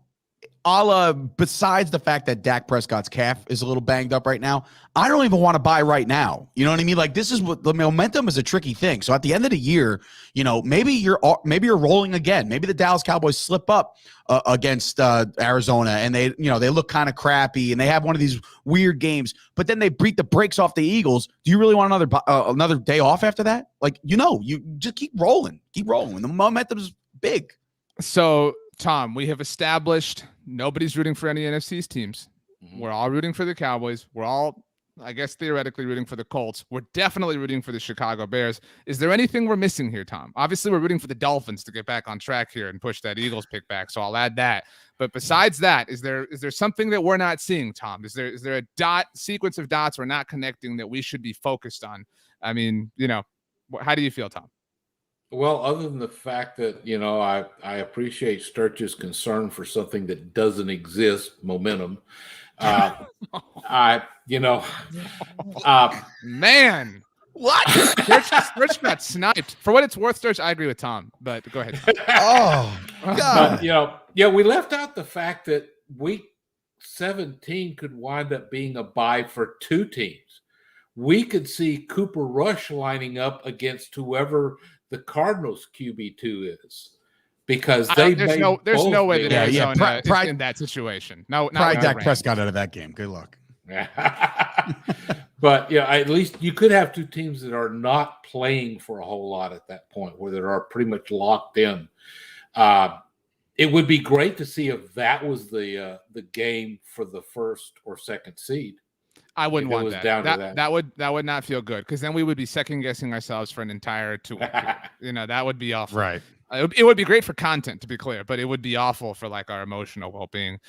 besides the fact that Dak Prescott's calf is a little banged up right now, I don't even want to buy right now. You know what I mean? Like, this is what the momentum is, a tricky thing. So at the end of the year, maybe you're rolling again. Maybe the Dallas Cowboys slip up against Arizona, and they look kind of crappy, and they have one of these weird games, but then they beat the brakes off the Eagles. Do you really want another day off after that? Like, you just keep rolling. The momentum's big. So, Tom, we have established nobody's rooting for any NFC's teams. Mm-hmm. We're all rooting for the Cowboys. We're all, I guess, theoretically rooting for the Colts. We're definitely rooting for the Chicago Bears. Is there anything we're missing here, Tom? Obviously, we're rooting for the Dolphins to get back on track here and push that Eagles pick back. So I'll add that. But besides that, is there something that we're not seeing, Tom? Is there a sequence of dots we're not connecting that we should be focused on? I mean, how do you feel, Tom? Well, other than the fact that, I appreciate Sturch's concern for something that doesn't exist, momentum. Man, what? Sturch got sniped. For what it's worth, Sturch, I agree with Tom, but go ahead. Oh, God. But, we left out the fact that week 17 could wind up being a bye for 2 teams. We could see Cooper Rush lining up against whoever the Cardinals QB2 is, because there's no way that Arizona is in that situation. No, not Dak Prescott out of that game. Good luck. But at least you could have 2 teams that are not playing for a whole lot at that point, where they are pretty much locked in. It would be great to see if that was the game for the first or second seed. I wouldn't want that. That would not feel good, because then we would be second guessing ourselves for an entire 2 week period. That would be awful. Right. It would be great for content, to be clear, but it would be awful for like our emotional well-being.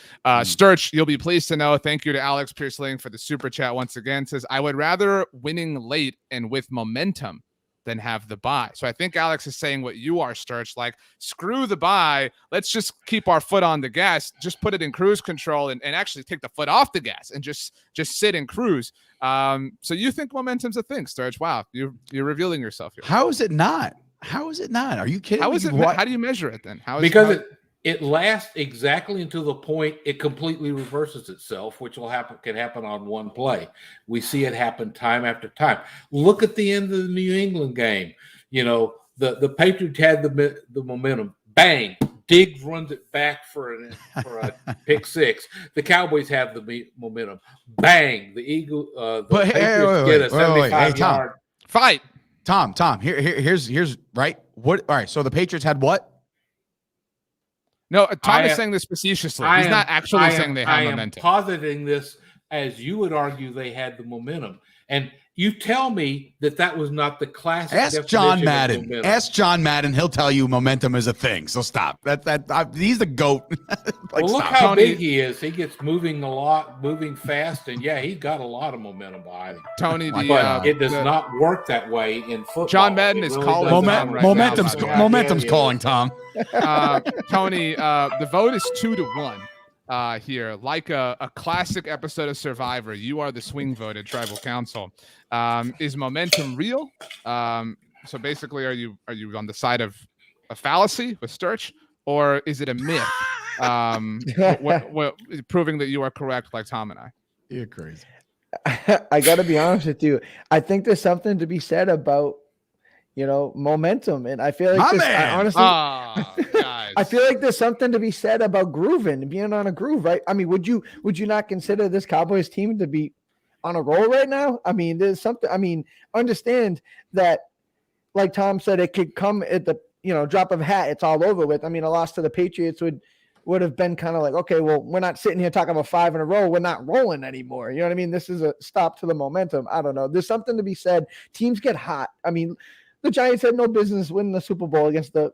Sturch, you'll be pleased to know. Thank you to Alex Pierceling for the super chat once again. Says, I would rather winning late and with momentum than have the bye. So I think Alex is saying what you are, Sturch, like screw the bye. Let's just keep our foot on the gas, just put it in cruise control and actually take the foot off the gas and just sit and cruise. So you think momentum's a thing, Sturch? Wow, you're revealing yourself here. How is it not? How is it not? Are you kidding? How is it? How do you measure it then? It lasts exactly until the point it completely reverses itself, which can happen on one play. We see it happen time after time. Look at the end of the New England game. You know, the Patriots had the momentum. Bang! Diggs runs it back for a pick six. The Cowboys have the momentum. Bang! The Patriots get a 75-yard fight. Tom, here's right. What? All right. So the Patriots had what? No, Tom is saying this facetiously. He's not actually saying they have momentum. I am positing this as you would argue they had the momentum. And you tell me that was not the classic. Ask John Madden. Ask John Madden. He'll tell you momentum is a thing. So stop. He's the GOAT. Well, look how big he is. He gets moving a lot, moving fast, and yeah, he's got a lot of momentum behind him. Tony, but it does not work that way in football. John Madden is calling. Momentum's calling, Tom. Tony, the vote is 2-1. Here, like a classic episode of Survivor, you are the swing vote at Tribal Council. Is momentum real? So basically, are you on the side of a fallacy with Sturch, or is it a myth? Proving that you are correct, like Tom and I. You're crazy. I got to be honest with you. I think there's something to be said about momentum, and I feel like I feel like there's something to be said about grooving, being on a groove, right? I mean, would you not consider this Cowboys team to be on a roll right now? I mean, there's something. I mean, understand that, like Tom said, it could come at the drop of a hat. It's all over with. I mean, a loss to the Patriots would have been kind of like, okay, well, we're not sitting here talking about 5 in a row. We're not rolling anymore. You know what I mean? This is a stop to the momentum. I don't know. There's something to be said. Teams get hot. I mean, the Giants had no business winning the Super Bowl against the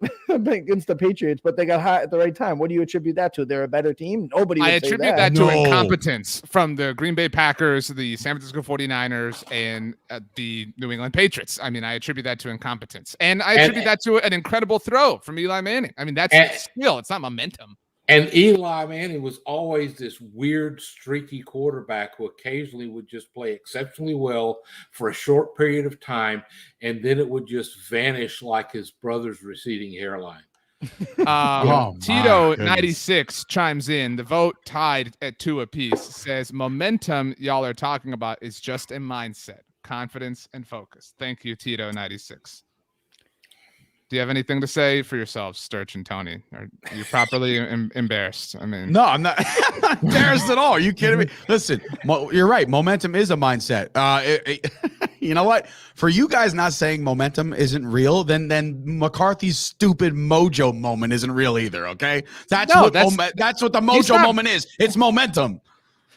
Patriots, but they got hot at the right time. What do you attribute that to? They're a better team? Nobody would say that. I attribute that to incompetence from the Green Bay Packers, the San Francisco 49ers, and the New England Patriots. I mean, I attribute that to incompetence. And I attribute that to an incredible throw from Eli Manning. I mean, that's skill. It's not momentum. And Eli Manning was always this weird, streaky quarterback who occasionally would just play exceptionally well for a short period of time, and then it would just vanish like his brother's receding hairline. Tito 96 chimes in. The vote tied at 2 apiece. Says momentum y'all are talking about is just a mindset, confidence, and focus. Thank you, Tito 96. Do you have anything to say for yourselves, Sturch and Tony? Are you properly embarrassed? I mean, no, I'm not embarrassed at all. Are you kidding me? Listen, you're right. Momentum is a mindset. You know what? For you guys not saying momentum isn't real, then McCarthy's stupid mojo moment isn't real either. Okay, that's what the mojo moment is. It's momentum.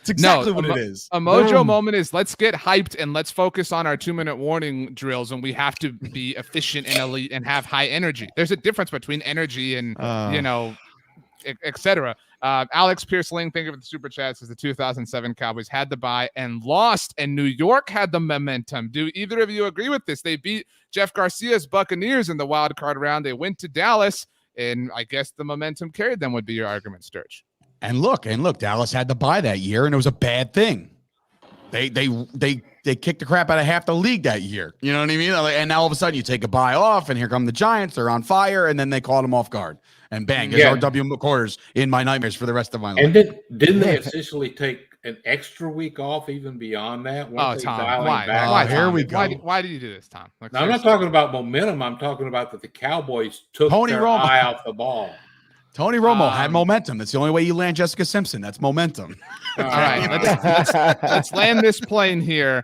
It's exactly what it is. A mojo moment is let's get hyped and let's focus on our 2-minute warning drills, and we have to be efficient and elite and have high energy. There's a difference between energy and etc. Alex Pierceling, thank you for the super chat. Says the 2007 Cowboys had the bye and lost, and New York had the momentum. Do either of you agree with this? They beat Jeff Garcia's Buccaneers in the wild card round. They went to Dallas, and I guess the momentum carried them. Would be your argument, Sturch. And look, Dallas had the bye that year, and it was a bad thing. They kicked the crap out of half the league that year. You know what I mean? And now all of a sudden you take a bye off, and here come the Giants. They're on fire, and then they caught them off guard. And bang, there's RW McCorders in my nightmares for the rest of my life. And didn't they essentially take an extra week off even beyond that? Tom, why? Here we go. Why did you do this, Tom? Now, I'm not talking about momentum. I'm talking about that the Cowboys took their eye off the ball. Tony Romo had momentum. That's the only way you land Jessica Simpson. That's momentum. All right, let's land this plane here.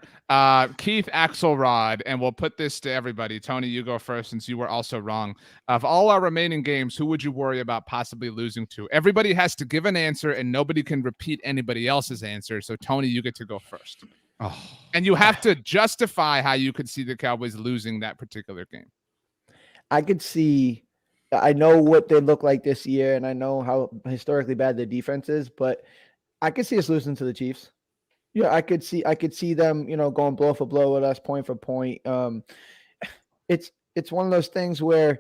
Keith Axelrod, and we'll put this to everybody. Tony, you go first since you were also wrong. Of all our remaining games, who would you worry about possibly losing to? Everybody has to give an answer, and nobody can repeat anybody else's answer. So, Tony, you get to go first. Oh. And you have to justify how you could see the Cowboys losing that particular game. I could see I know what they look like this year, and I know how historically bad their defense is, but I could see us losing to the Chiefs. Yeah, I could see them, going blow for blow with us, point for point. It's one of those things where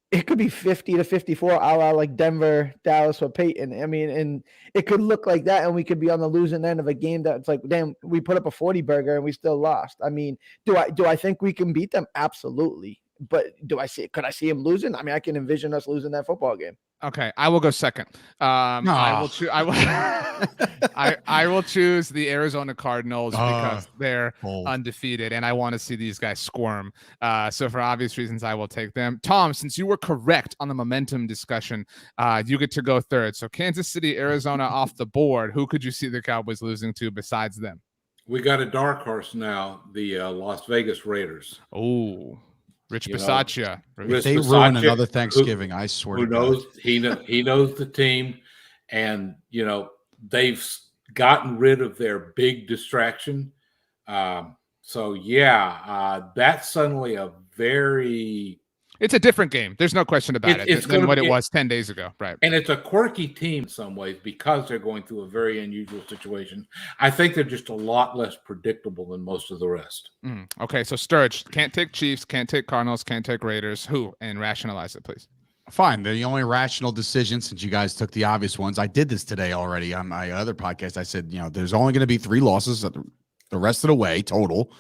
it could be 50-54, a la like Denver, Dallas, or Peyton. I mean, and it could look like that, and we could be on the losing end of a game that's like, damn, we put up a 40 burger and we still lost. I mean, do I think we can beat them? Absolutely. But could I see him losing? I mean, I can envision us losing that football game. Okay, I will go second. I will choose. I will choose the Arizona Cardinals because they're undefeated, and I want to see these guys squirm. So for obvious reasons, I will take them. Tom, since you were correct on the momentum discussion, you get to go third. So Kansas City, Arizona off the board. Who could you see the Cowboys losing to besides them? We got a dark horse now, the Las Vegas Raiders. Oh. Rich Bisaccia. If they ruin another Thanksgiving, I swear to God. He knows the team, and they've gotten rid of their big distraction. So that's suddenly a very. It's a different game. There's no question about it than what it was 10 days ago. Right. And it's a quirky team in some ways because they're going through a very unusual situation. I think they're just a lot less predictable than most of the rest. Okay, so Sturge, can't take Chiefs, can't take Cardinals, can't take Raiders. Who? And rationalize it, please. Fine. The only rational decision, since you guys took the obvious ones, I did this today already on my other podcast. I said, there's only going to be 3 losses the rest of the way total.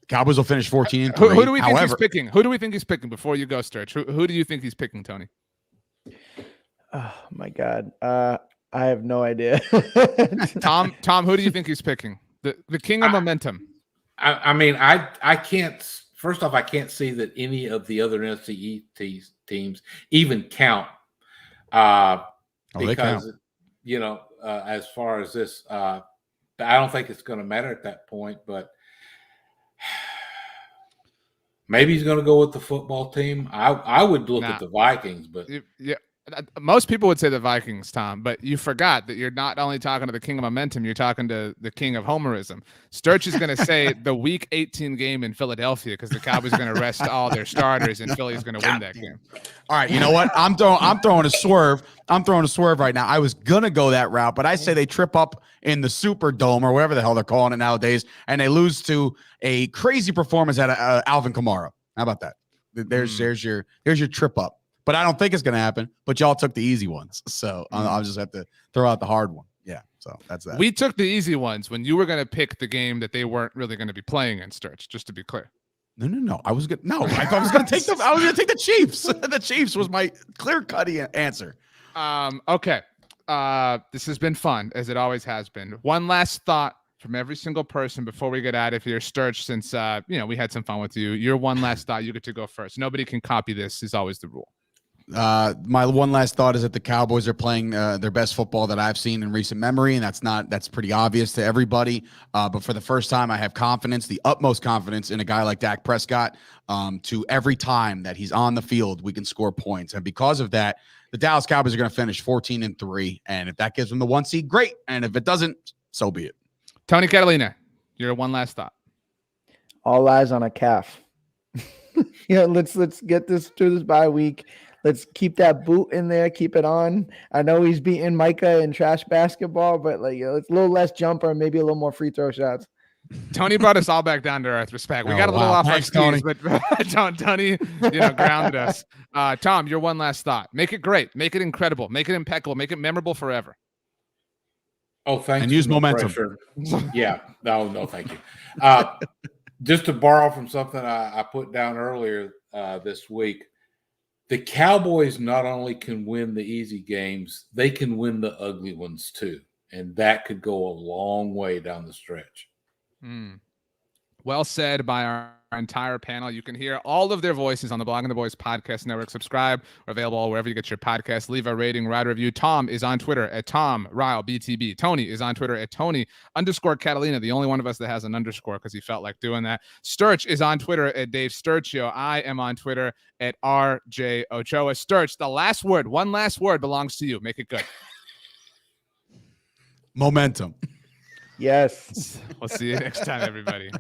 Cowboys will finish 14-3. Who do we think he's picking? Who do we think he's picking before you go, Sturge? Who do you think he's picking, Tony? Oh my God. I have no idea. Tom, who do you think he's picking? The king of momentum. I mean, I can't. First off, I can't see that any of the other NFC teams even count. Because as far as this, I don't think it's going to matter at that point. But maybe he's going to go with the football team. I would look at the Vikings, but most people would say the Vikings, Tom, but you forgot that you're not only talking to the king of momentum, you're talking to the king of homerism. Sturch is going to say the Week 18 game in Philadelphia because the Cowboys are going to rest all their starters and Philly's going to win that game. All right, you know what? I'm throwing a swerve. I'm throwing a swerve right now. I was going to go that route, but I say they trip up in the Superdome or whatever the hell they're calling it nowadays, and they lose to a crazy performance at Alvin Kamara. How about that? There's your trip up. But I don't think it's going to happen. But y'all took the easy ones. So I'll just have to throw out the hard one. Yeah. So that's that. We took the easy ones when you were going to pick the game that they weren't really going to be playing in, Sturch, just to be clear. No. I was going to take the Chiefs. The Chiefs was my clear-cut answer. Okay. This has been fun, as it always has been. One last thought from every single person before we get out of here. Sturch, since we had some fun with you. Your one last thought, you get to go first. Nobody can copy this, is always the rule. My one last thought is that the Cowboys are playing their best football that I've seen in recent memory, and that's pretty obvious to everybody. But for the first time, I have confidence, the utmost confidence in a guy like Dak Prescott. To every time that he's on the field, we can score points, and because of that, the Dallas Cowboys are going to finish 14-3. And if that gives them the 1 seed, great. And if it doesn't, so be it. Tony Catalina, your one last thought. All eyes on a calf. Let's get this through this bye week. Let's keep that boot in there. Keep it on. I know he's beating Micah in trash basketball, but it's a little less jumper and maybe a little more free throw shots. Tony brought us all back down to earth. Respect. We got a little off our skis, but Tony, grounded us. Tom, your one last thought. Make it great. Make it incredible. Make it impeccable. Make it memorable forever. Oh, thanks. And use momentum. Yeah. No, thank you. Just to borrow from something I put down earlier this week, the Cowboys not only can win the easy games, they can win the ugly ones too. And that could go a long way down the stretch. Well said by our entire panel. You can hear all of their voices on the Blogging the Boys podcast network. Subscribe. We're available wherever you get your podcast. Leave a rating, write a review. Tom is on Twitter at Tom Ryle BTB. Tony is on Twitter at Tony_Catalina, the only one of us that has an underscore because he felt like doing that. Sturch is on Twitter at Dave Sturchio. I am on Twitter at RJ Ochoa. Sturch, one last word belongs to you. Make it good. Momentum. Yes. We'll see you next time, everybody.